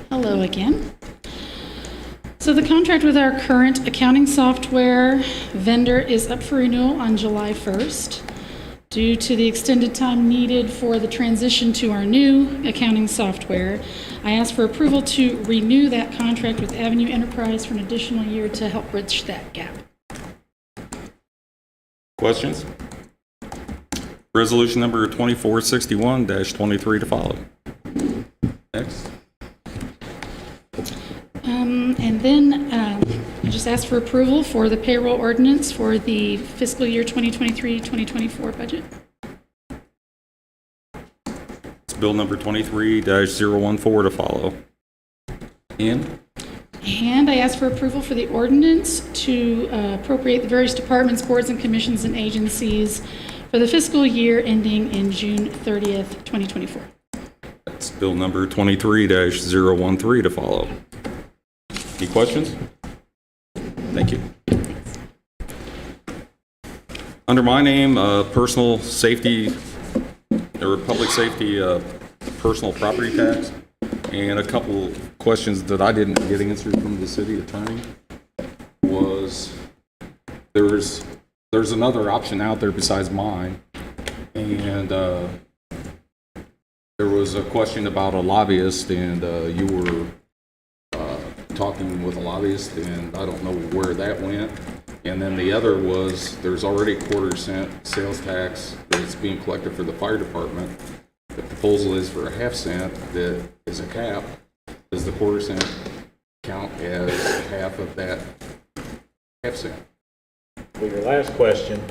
Hello again. So the contract with our current accounting software vendor is up for renewal on July 1st. Due to the extended time needed for the transition to our new accounting software, I ask for approval to renew that contract with Avenue Enterprise for an additional year to help bridge that gap. Questions? Resolution number 2461-23 to follow. Next. And then I just ask for approval for the payroll ordinance for the fiscal year 2023-2024 budget. It's bill number 23-014 to follow. Ian? And I ask for approval for the ordinance to appropriate the various departments, boards, and commissions and agencies for the fiscal year ending in June 30th, 2024. That's bill number 23-013 to follow. Any questions? Thank you. Under my name, personal safety or public safety, personal property tax, and a couple questions that I didn't get answered from the city attorney was there's another option out there besides mine, and there was a question about a lobbyist, and you were talking with a lobbyist, and I don't know where that went. And then the other was there's already quarter-cent sales tax that's being collected for the fire department. The proposal is for a half-cent that is a cap. Does the quarter-cent count as half of that half-cent? Well, your last question,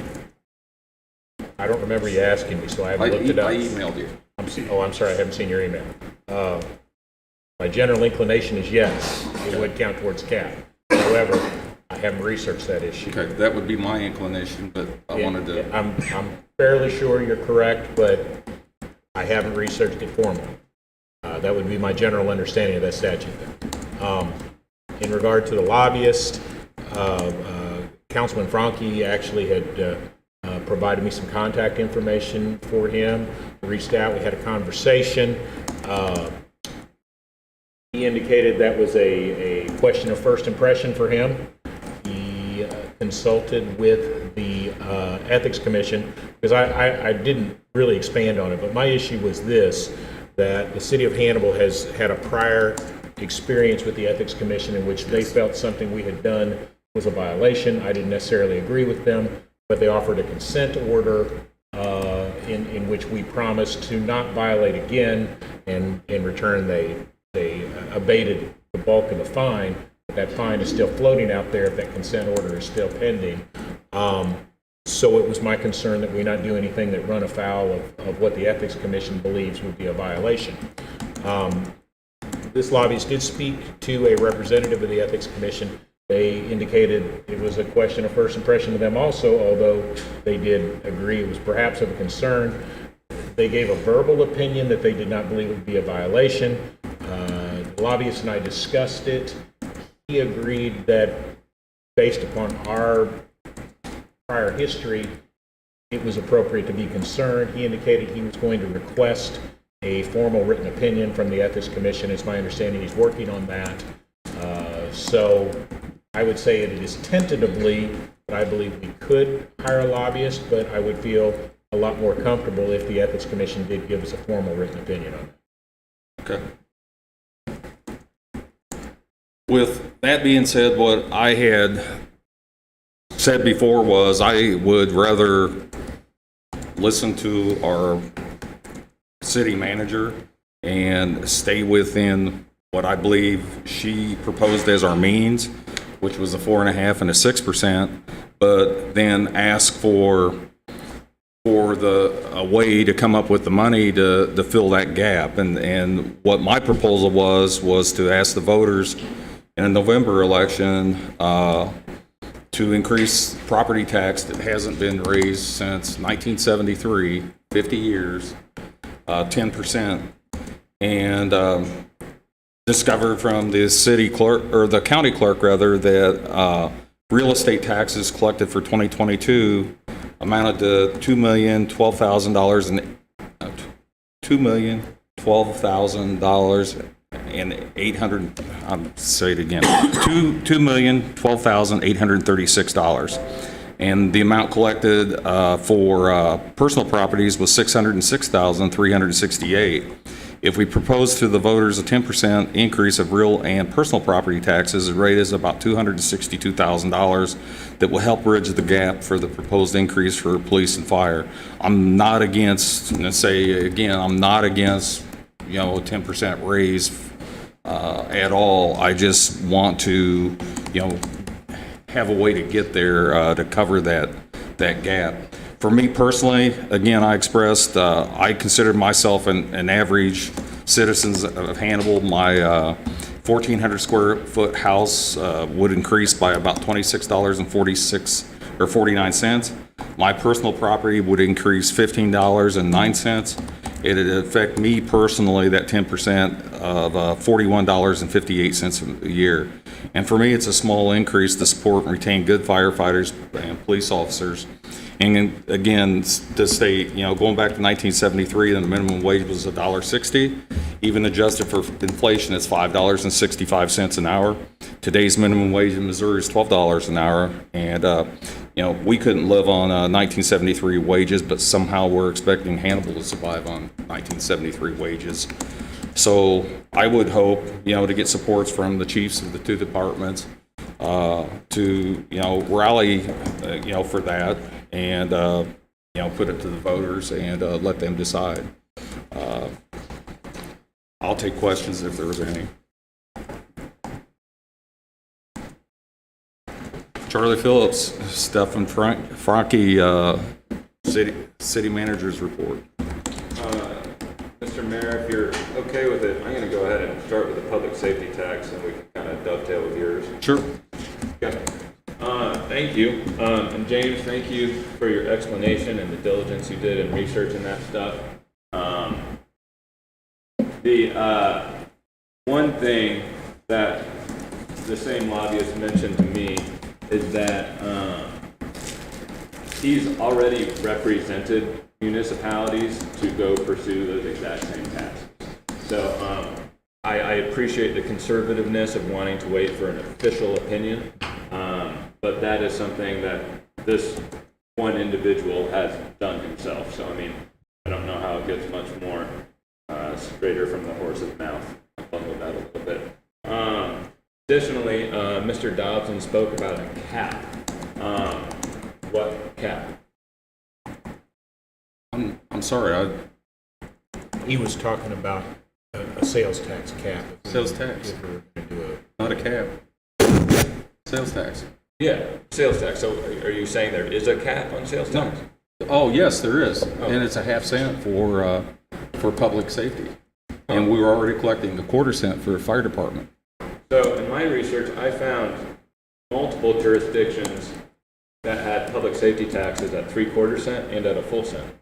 I don't remember you asking me, so I haven't looked it up. I emailed you. I'm sorry, I haven't seen your email. My general inclination is yes, it would count towards cap. However, I haven't researched that issue. Okay, that would be my inclination, but I wanted to... I'm fairly sure you're correct, but I haven't researched it formally. That would be my general understanding of that statute. In regard to the lobbyist, Councilman Franke actually had provided me some contact information for him. We reached out, we had a conversation. He indicated that was a question of first impression for him. He consulted with the Ethics Commission, because I didn't really expand on it, but my issue was this, that the city of Hannibal has had a prior experience with the Ethics Commission in which they felt something we had done was a violation. I didn't necessarily agree with them, but they offered a consent order in which we promised to not violate again, and in return they abated the bulk of the fine, but that fine is still floating out there if that consent order is still pending. So it was my concern that we not do anything that run afoul of what the Ethics Commission believes would be a violation. This lobbyist did speak to a representative of the Ethics Commission. They indicated it was a question of first impression to them also, although they did agree it was perhaps of a concern. They gave a verbal opinion that they did not believe it would be a violation. The lobbyist and I discussed it. He agreed that based upon our prior history, it was appropriate to be concerned. He indicated he was going to request a formal written opinion from the Ethics Commission. It's my understanding he's working on that. So I would say it is tentatively, but I believe we could hire a lobbyist, but I would feel a lot more comfortable if the Ethics Commission did give us a formal written opinion on it. Okay. With that being said, what I had said before was I would rather listen to our city manager and stay within what I believe she proposed as our means, which was a 4.5% and a 6%, but then ask for a way to come up with the money to fill that gap. And what my proposal was to ask the voters in a November election to increase property tax that hasn't been raised since 1973, 50 years, 10%, and discovered from the city clerk, or the county clerk rather, that real estate taxes collected for 2022 amounted to $2,012,000 and $2,012,000 and 800. Say it again. $2,012,836. And the amount collected for personal properties was $606,368. If we propose to the voters a 10% increase of real and personal property taxes, the rate is about $262,000 that will help bridge the gap for the proposed increase for police and fire. I'm not against, and say again, I'm not against, a 10% raise at all. I just want to, have a way to get there to cover that gap. For me personally, again, I expressed, I consider myself an average citizen of Hannibal. My 1,400 square foot house would increase by about $26.49. My personal property would increase $15.09. It'd affect me personally, that 10% of $41.58 a year. And for me, it's a small increase to support and retain good firefighters and police officers. And again, to state, going back to 1973, the minimum wage was $1.60. Even adjusted for inflation, it's $5.65 an hour. Today's minimum wage in Missouri is $12 an hour. And, we couldn't live on 1973 wages, but somehow we're expecting Hannibal to survive on 1973 wages. So I would hope, to get supports from the chiefs of the two departments to, rally, for that and, put it to the voters and let them decide. I'll take questions if there's any. Charlie Phillips, Stephen Franke, City Manager's report. Mr. Mayor, if you're okay with it, I'm going to go ahead and start with the public safety tax, and we can kind of dovetail with yours. Sure. Okay. Thank you. And James, thank you for your explanation and the diligence you did in researching that stuff. The one thing that the same lobbyist mentioned to me is that he's already represented municipalities to go pursue those exact same taxes. So I appreciate the conservativeness of wanting to wait for an official opinion, but that is something that this one individual has done himself. So, I don't know how it gets much more straighter from the horse's mouth. I'll bundle that a little bit. Additionally, Mr. Dobson spoke about a cap. What cap? I'm sorry. He was talking about a sales tax cap. Sales tax. If we're going to do Not a cap. Sales tax. Yeah, sales tax. So are you saying there is a cap on sales tax? Oh, yes, there is. And it's a half cent for public safety. And we were already collecting a quarter cent for the fire department. So in my research, I found multiple jurisdictions that had public safety taxes at 3/4 cent and at a full cent.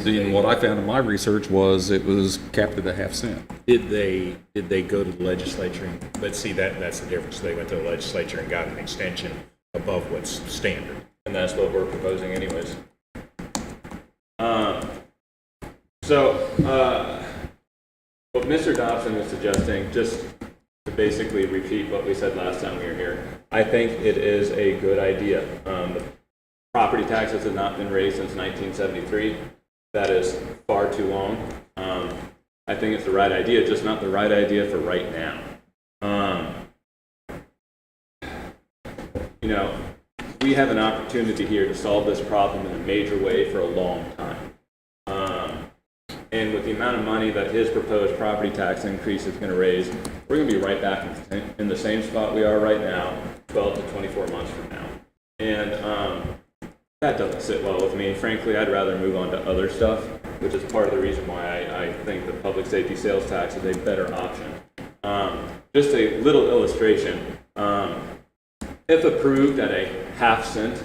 And what I found in my research was it was capped at a half cent. Did they go to the legislature? But see, that's the difference. They went to the legislature and got an extension above what's standard. And that's what we're proposing anyways. So what Mr. Dobson is suggesting, just to basically repeat what we said last time we were here, I think it is a good idea. The property taxes have not been raised since 1973. That is far too long. I think it's the right idea, just not the right idea for right now. You know, we have an opportunity here to solve this problem in a major way for a long time. And with the amount of money that his proposed property tax increase is going to raise, we're going to be right back in the same spot we are right now, 12 to 24 months from now. And that doesn't sit well with me. Frankly, I'd rather move on to other stuff, which is part of the reason why I think the public safety sales tax is a better option. Just a little illustration. If approved at a half cent,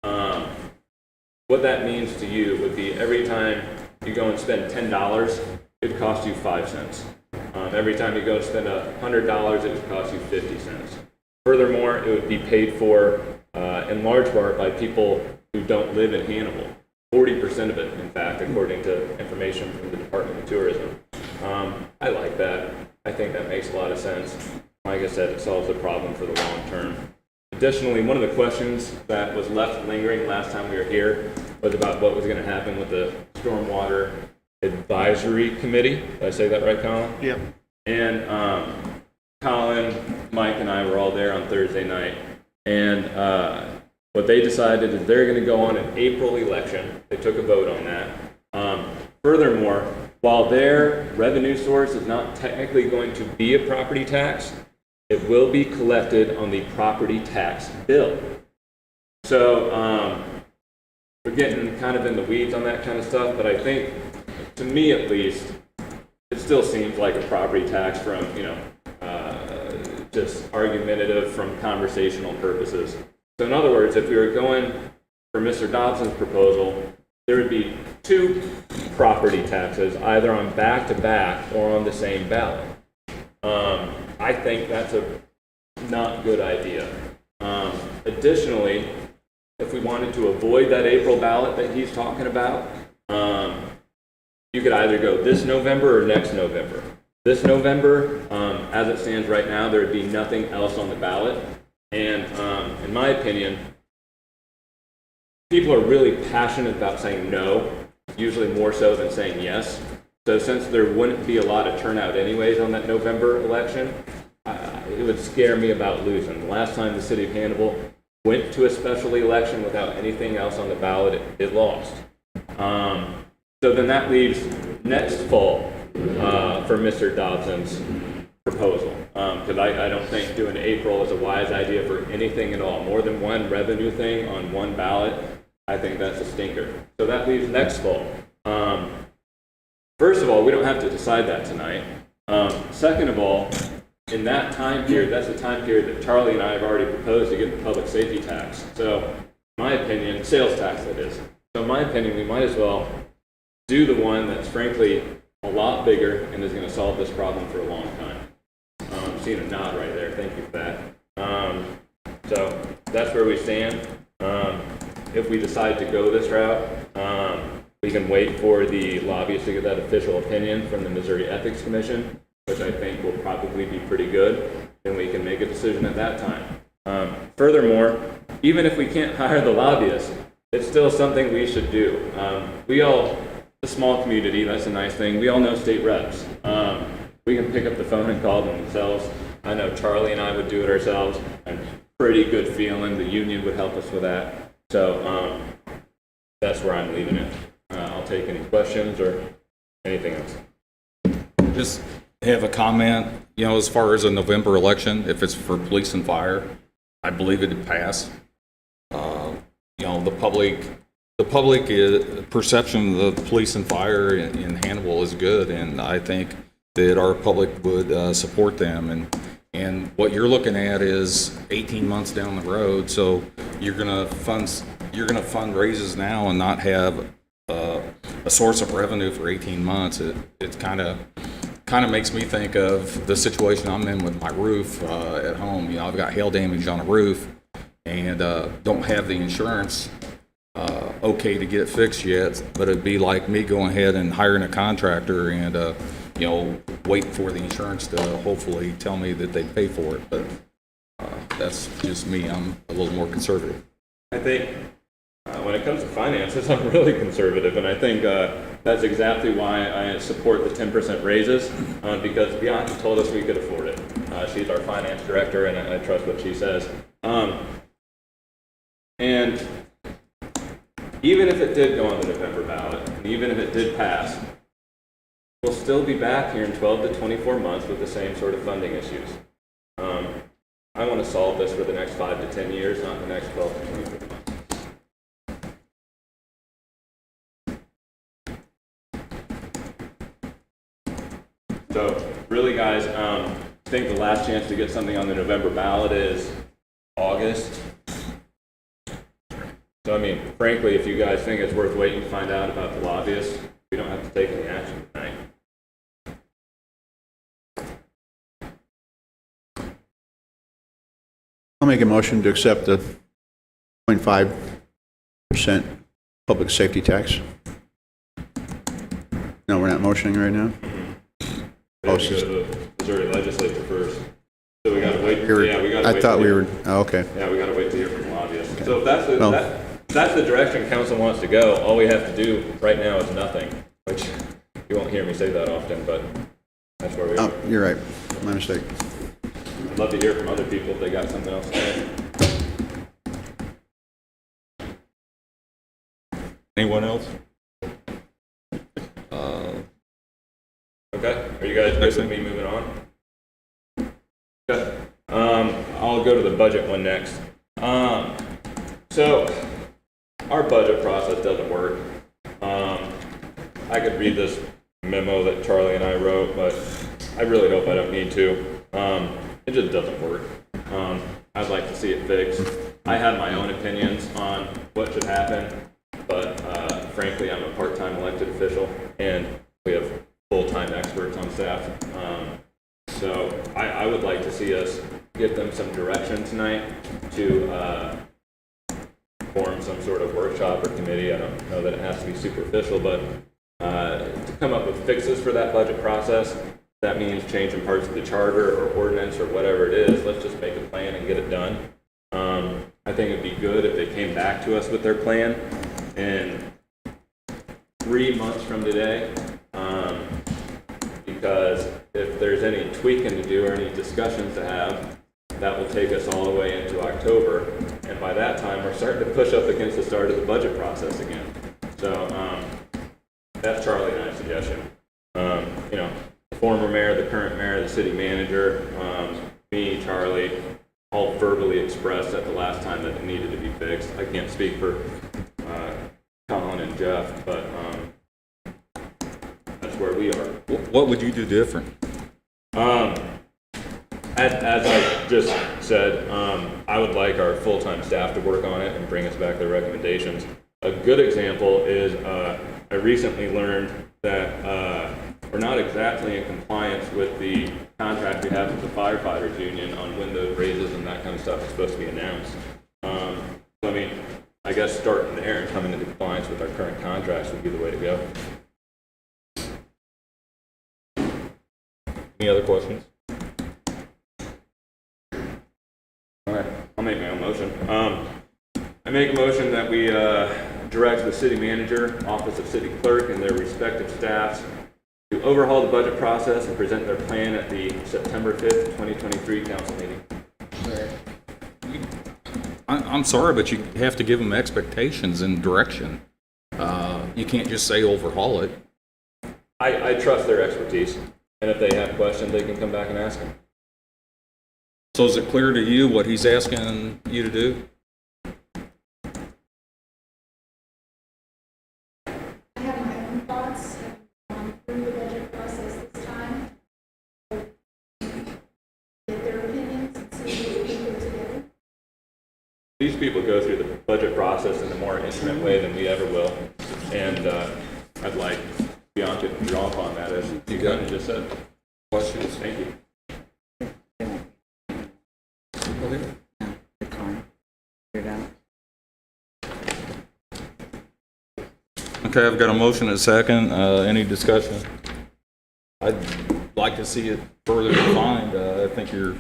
what that means to you would be every time you go and spend $10, it costs you 5 cents. Every time you go and spend $100, it would cost you 50 cents. Furthermore, it would be paid for in large part by people who don't live in Hannibal. 40% of it, in fact, according to information from the Department of Tourism. I like that. I think that makes a lot of sense. Like I said, it solves the problem for the long term. Additionally, one of the questions that was left lingering last time we were here was about what was going to happen with the Stormwater Advisory Committee. Did I say that right, Colin? Yep. And Colin, Mike, and I were all there on Thursday night. And what they decided is they're going to go on an April election. They took a vote on that. Furthermore, while their revenue source is not technically going to be a property tax, it will be collected on the property tax bill. So we're getting kind of in the weeds on that kind of stuff, but I think, to me at least, it still seems like a property tax from, just argumentative from conversational purposes. So in other words, if we were going for Mr. Dobson's proposal, there would be 2 property taxes, either on back-to-back or on the same ballot. I think that's a not good idea. Additionally, if we wanted to avoid that April ballot that he's talking about, you could either go this November or next November. This November, as it stands right now, there would be nothing else on the ballot. And in my opinion, people are really passionate about saying no, usually more so than saying yes. So since there wouldn't be a lot of turnout anyways on that November election, it would scare me about losing. The last time the city of Hannibal went to a special election without anything else on the ballot, it lost. So then that leaves next fall for Mr. Dobson's proposal. Because I don't think doing April is a wise idea for anything at all. More than one revenue thing on one ballot, I think that's a stinker. So that leaves next fall. First of all, we don't have to decide that tonight. Second of all, in that time period, that's the time period that Charlie and I have already proposed to get the public safety tax. So, in my opinion, sales tax that is. So in my opinion, we might as well do the one that's frankly a lot bigger and is going to solve this problem for a long time. I'm seeing a nod right there. Thank you for that. So that's where we stand. If we decide to go this route, we can wait for the lobbyists to get that official opinion from the Missouri Ethics Commission, which I think will probably be pretty good, and we can make a decision at that time. Furthermore, even if we can't hire the lobbyists, it's still something we should do. We all, a small community, that's a nice thing. We all know state reps. We can pick up the phone and call them themselves. I know Charlie and I would do it ourselves. I'm pretty good feeling the union would help us with that. So that's where I'm leaving it. I'll take any questions or anything else. Just have a comment, as far as a November election, if it's for police and fire, I believe it'd pass. The public perception of the police and fire in Hannibal is good, and I think that our public would support them. And what you're looking at is 18 months down the road, so you're gonna fund raises now and not have a source of revenue for 18 months. It kind of makes me think of the situation I'm in with my roof at home. I've got hail damage on a roof and don't have the insurance okay to get it fixed yet, but it'd be like me going ahead and hiring a contractor and waiting for the insurance to hopefully tell me that they pay for it. But that's just me. I'm a little more conservative. I think when it comes to finances, I'm really conservative, and I think that's exactly why I support the 10% raises, because Bianca told us we could afford it. She's our finance director, and I trust what she says. And even if it did go on the November ballot, and even if it did pass, we'll still be back here in 12 to 24 months with the same sort of funding issues. I want to solve this for the next 5 to 10 years, not the next 12 to 24 months. So really, guys, I think the last chance to get something on the November ballot is August. So, I mean, frankly, if you guys think it's worth waiting to find out about the lobbyists, we don't have to take any action tonight. I'll make a motion to accept the 0.5% public safety tax. No, we're not motioning right now? We have to go to the Missouri legislature first. So we got to wait. Yeah, we got to wait. I thought we were, oh, okay. Yeah, we got to wait to hear from the lobbyists. Okay. So if that's the direction council wants to go, all we have to do right now is nothing, which you won't hear me say that often, but that's where we are. Oh, you're right. My mistake. I'd love to hear from other people if they got something else to say. Anyone else? Okay, are you guys good with me moving on? Okay, I'll go to the budget one next. So, our budget process doesn't work. I could read this memo that Charlie and I wrote, but I really hope I don't need to. It just doesn't work. I'd like to see it fixed. I have my own opinions on what should happen, but frankly, I'm a part-time elected official, and we have full-time experts on staff. So I would like to see us give them some direction tonight to form some sort of workshop or committee. I don't know that it has to be superficial, but to come up with fixes for that budget process. That means changing parts of the charter or ordinance or whatever it is. Let's just make a plan and get it done. I think it'd be good if they came back to us with their plan in 3 months from today. Because if there's any tweaking to do or any discussions to have, that will take us all the way into October. And by that time, we're starting to push up against the start of the budget process again. So that's Charlie and I's suggestion. The former mayor, the current mayor, the city manager, me, Charlie, all verbally expressed at the last time that it needed to be fixed. I can't speak for Colin and Jeff, but that's where we are. What would you do different? As I just said, I would like our full-time staff to work on it and bring us back their recommendations. A good example is I recently learned that we're not exactly in compliance with the contract we have with the firefighters union on when those raises and that kind of stuff is supposed to be announced. I mean, I guess starting there and coming into compliance with our current contracts would be the way to go. Any other questions? All right, I'll make my own motion. I make a motion that we direct the city manager, office of city clerk, and their respective staffs to overhaul the budget process and present their plan at the September 5th, 2023 council meeting. I'm sorry, but you have to give them expectations and direction. You can't just say overhaul it. I trust their expertise. And if they have questions, they can come back and ask them. So is it clear to you what he's asking you to do? I have my own thoughts through the budget process this time. Get their opinions and see what we can put together. These people go through the budget process in a more intimate way than we ever will. And I'd like Bianca to draw upon that as you kind of just said. Questions? Thank you. Okay, I've got a motion and a second. Any discussion? I'd like to see it further defined. I think you're,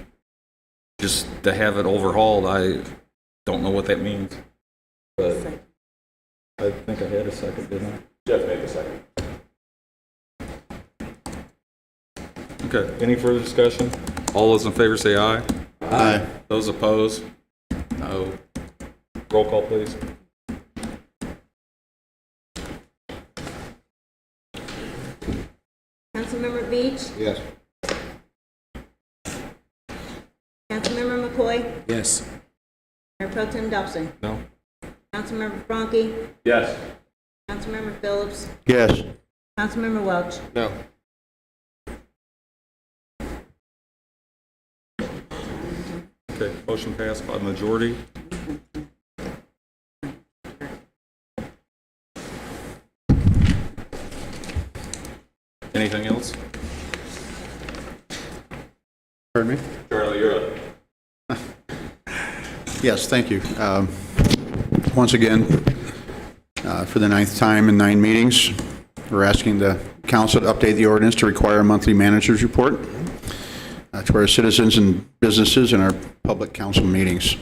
just to have it overhauled, I don't know what that means. But I think I had a second, didn't I? Jeff made a second. Okay, any further discussion? All those in favor say aye. Aye. Those opposed? No. Roll call, please. Councilmember Beach? Yes. Councilmember McCoy? Yes. Mayor Pro Tem Dobson? No. Councilmember Franke? Yes. Councilmember Phillips? Yes. Councilmember Welch? No. Okay, motion passed by majority. Anything else? Pardon me? Charlie, you're up. Yes, thank you. Once again, for the 9th time in 9 meetings, we're asking the council to update the ordinance to require a monthly manager's report to our citizens and businesses in our public council meetings.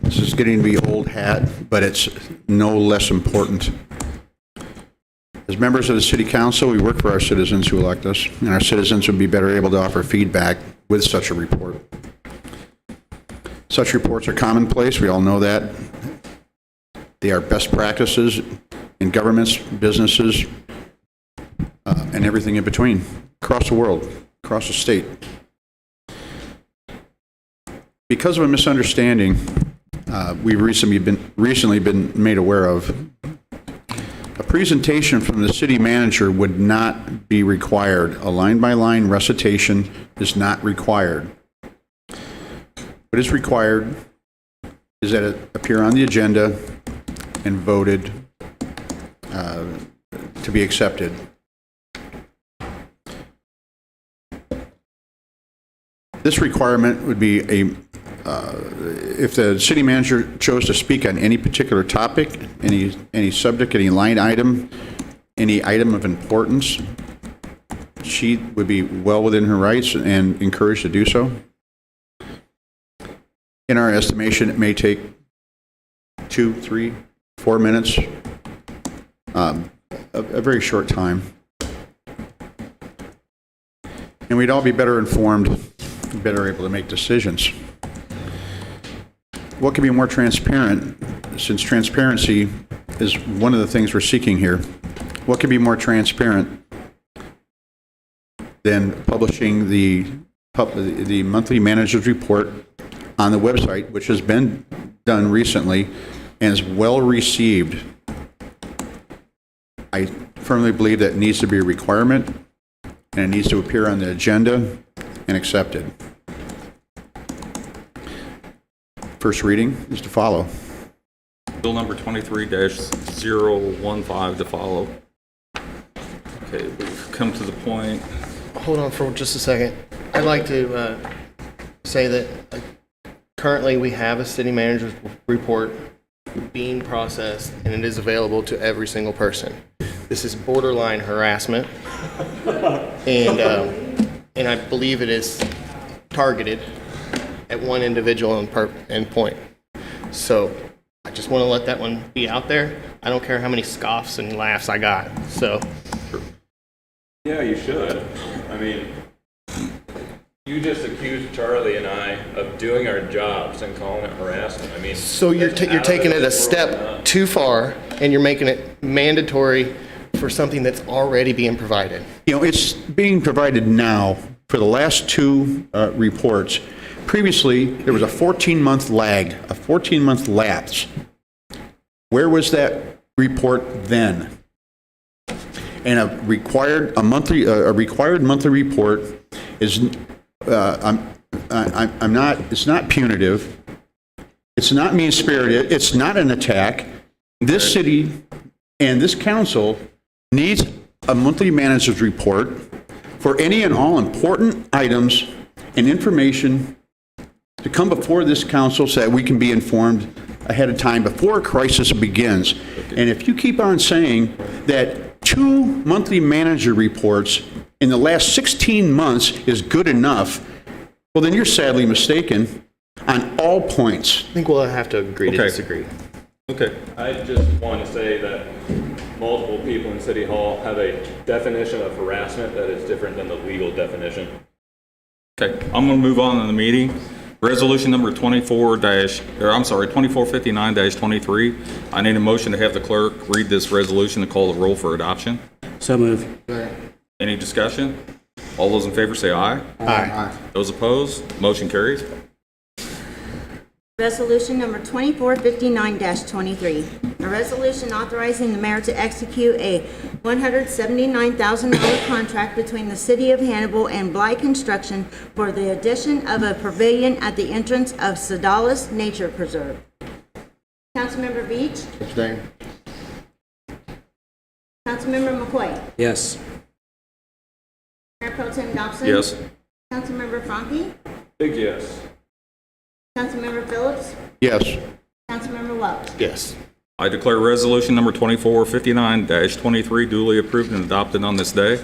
This is getting to be old hat, but it's no less important. As members of the city council, we work for our citizens who elect us, and our citizens would be better able to offer feedback with such a report. Such reports are commonplace, we all know that. They are best practices in governments, businesses, and everything in between, across the world, across the state. Because of a misunderstanding we've recently been made aware of, a presentation from the city manager would not be required. A line-by-line recitation is not required. What is required is that it appear on the agenda and voted to be accepted. This requirement would be if the city manager chose to speak on any particular topic, any subject, any line item, any item of importance, she would be well within her rights and encouraged to do so. In our estimation, it may take 2, 3, 4 minutes, a very short time. And we'd all be better informed, better able to make decisions. What can be more transparent, since transparency is one of the things we're seeking here, what can be more transparent than publishing the monthly manager's report on the website, which has been done recently and is well received? I firmly believe that it needs to be a requirement and it needs to appear on the agenda and accepted. First reading is to follow. Bill number 23-015 to follow. Okay, we've come to the point. Hold on for just a second. I'd like to say that currently we have a city manager's report being processed, and it is available to every single person. This is borderline harassment, and I believe it is targeted at one individual and point. So I just want to let that one be out there. I don't care how many scoffs and laughs I got. So Yeah, you should. I mean, you just accused Charlie and I of doing our jobs and calling it harassment. I mean, so you're taking it a step too far, and you're making it mandatory for something that's already being provided. You know, it's being provided now for the last two reports. Previously, there was a 14-month lag, a 14-month lapse. Where was that report then? And a required monthly report is it's not punitive. It's not mean-spirited. It's not an attack. This city and this council needs a monthly manager's report for any and all important items and information to come before this council so that we can be informed ahead of time before a crisis begins. And if you keep on saying that 2 monthly manager reports in the last 16 months is good enough, well, then you're sadly mistaken on all points. I think we'll have to agree to Okay. disagree. Okay. I just want to say that multiple people in City Hall have a definition of harassment that is different than the legal definition. Okay, I'm going to move on in the meeting. Resolution number 2459-23. I need a motion to have the clerk read this resolution and call the roll for adoption. So move. Any discussion? All those in favor say aye. Aye. Those opposed, motion carries. Resolution number 2459-23, a resolution authorizing the mayor to execute a $179,000 contract between the City of Hannibal and Bly Construction for the addition of a pavilion at the entrance of Sedalis Nature Preserve. Councilmember Beach? Abstain. Councilmember McCoy? Yes. Mayor Pro Tem Dobson? Yes. Councilmember Franke? Big yes. Councilmember Phillips? Yes. Councilmember Welch? Yes. I declare resolution number 2459-23 duly approved and adopted on this day.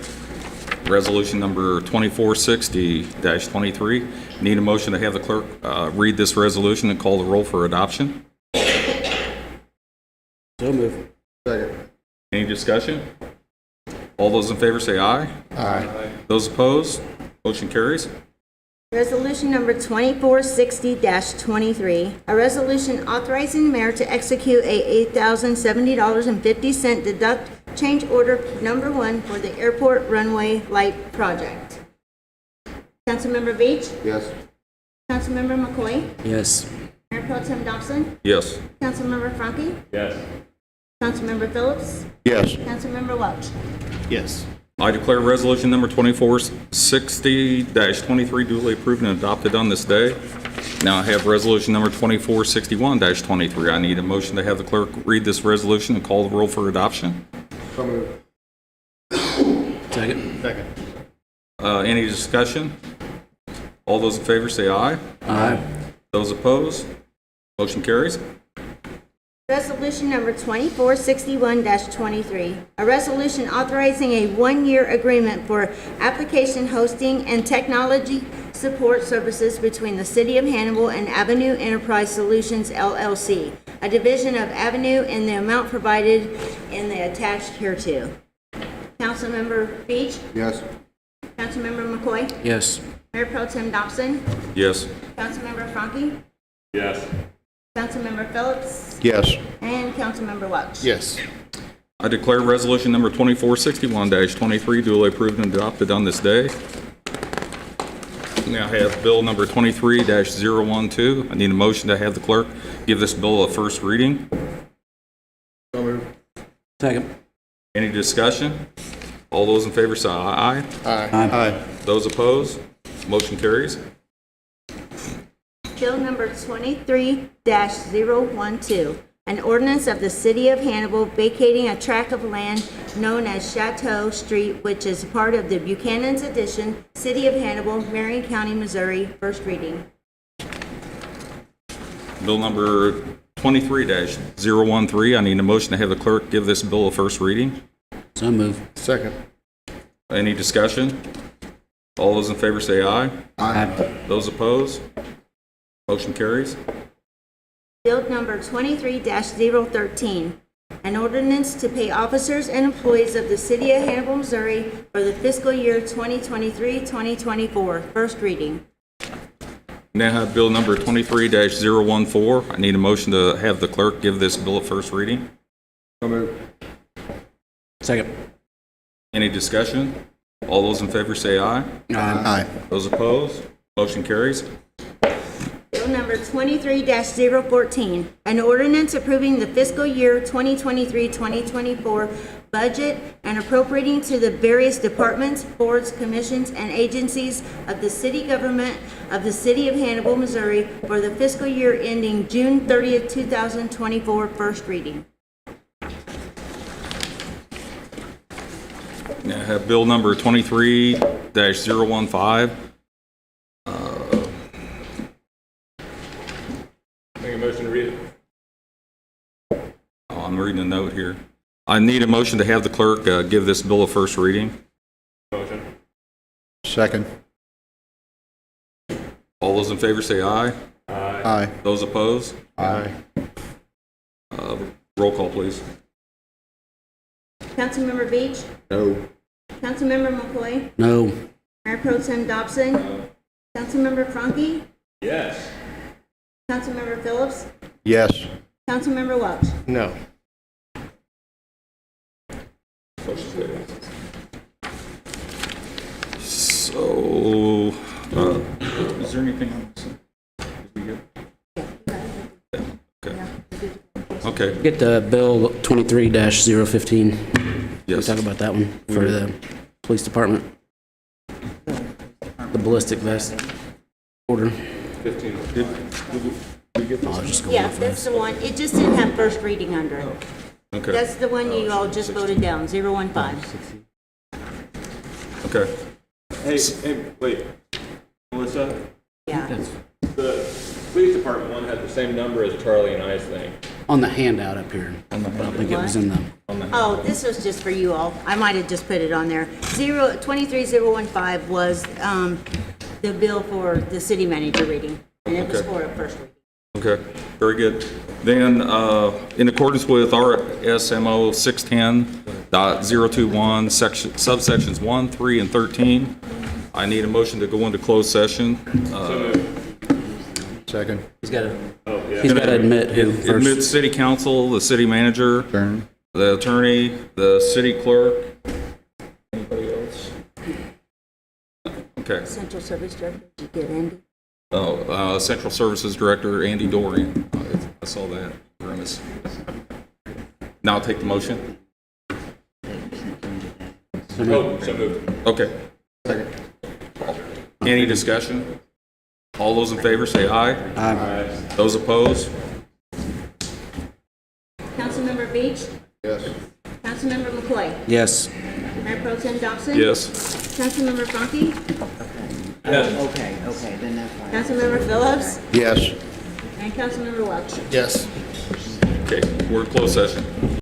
Resolution number 2460-23. Need a motion to have the clerk read this resolution and call the roll for adoption. So move. Second. Any discussion? All those in favor say aye. Aye. Those opposed, motion carries. Resolution number 2460-23, a resolution authorizing the mayor to execute a $8,070.50 deduct change order number 1 for the airport runway light project. Councilmember Beach? Yes. Councilmember McCoy? Yes. Mayor Pro Tem Dobson? Yes. Councilmember Franke? Yes. Councilmember Phillips? Yes. Councilmember Welch? Yes. I declare resolution number 2460-23 duly approved and adopted on this day. Now I have resolution number 2461-23. I need a motion to have the clerk read this resolution and call the roll for adoption. So move. Second. Second. Any discussion? All those in favor say aye. Aye. Those opposed, motion carries. Resolution number 2461-23, a resolution authorizing a one-year agreement for application hosting and technology support services between the City of Hannibal and Avenue Enterprise Solutions LLC, a division of Avenue, in the amount provided in the attached hereto. Councilmember Beach? Yes. Councilmember McCoy? Yes. Mayor Pro Tem Dobson? Yes. Councilmember Franke? Yes. Councilmember Phillips? Yes. And Councilmember Welch? Yes. I declare resolution number 2461-23 duly approved and adopted on this day. Now I have bill number 23-012. I need a motion to have the clerk give this bill a first reading. So move. Second. Any discussion? All those in favor say aye. Aye. Aye. Those opposed, motion carries. Bill number 23-012, an ordinance of the City of Hannibal vacating a tract of land known as Chateau Street, which is part of the Buchanan's Addition, City of Hannibal, Marion County, Missouri, first reading. Bill number 23-013. I need a motion to have the clerk give this bill a first reading. So move. Second. Any discussion? All those in favor say aye. Aye. Those opposed, motion carries. Bill number 23-013, an ordinance to pay officers and employees of the City of Hannibal, Missouri for the fiscal year 2023-2024, first reading. Now I have bill number 23-014. I need a motion to have the clerk give this bill a first reading. So move. Second. Any discussion? All those in favor say aye. Aye. Those opposed? Motion carries. Bill number 23-014, an ordinance approving the fiscal year 2023-2024 budget and appropriating to the various departments, boards, commissions, and agencies of the city government of the city of Hannibal, Missouri for the fiscal year ending June 30th, 2024, first reading. I have bill number 23-015. Make a motion to read it. I'm reading a note here. I need a motion to have the clerk give this bill a first reading. Motion. Second. All those in favor say aye. Aye. Those opposed? Aye. Roll call, please. Councilmember Beach? No. Councilmember McCoy? No. Mayor Pro Tem Dobson? No. Councilmember Franke? Yes. Councilmember Phillips? Yes. Councilmember Welch? No. So, is there anything else? Is we good? Okay. Okay. Get the bill 23-015. Yes. We talk about that one for the police department. The ballistic vest order. 15. I'll just go Yeah, off that's this. the one. It just didn't have first reading under it. Okay. That's the one you all just voted down, 015. Okay. Hey, wait. Melissa, Yeah. the police department one had the same number as Charlie and I's thing. On the handout up here. I don't think it was in the. Oh, this was just for you all. I might have just put it on there. 23015 was the bill for the city manager reading, and it was Okay. for a first reading. Okay, very good. Then, in accordance with RSMO 610.021, subsections 1, 3, and 13, I need a motion to go into closed session. Second. He's got to. Oh, yeah. He's got to admit who first. Admit city council, the city manager, the attorney, the city clerk. Anybody else? Okay. Central Service Director, did you get Andy? Oh, Central Services Director, Andy Dorian. I saw that. Grimace. Now I'll take the motion. So moved. Okay. Any discussion? All those in favor say aye. Aye. Those opposed? Councilmember Beach? Yes. Councilmember McCoy? Yes. Mayor Pro Tem Dobson? Yes. Councilmember Franke? Okay, then that's fine. Councilmember Phillips? Yes. And Councilmember Welch? Yes. Okay, we're in closed session.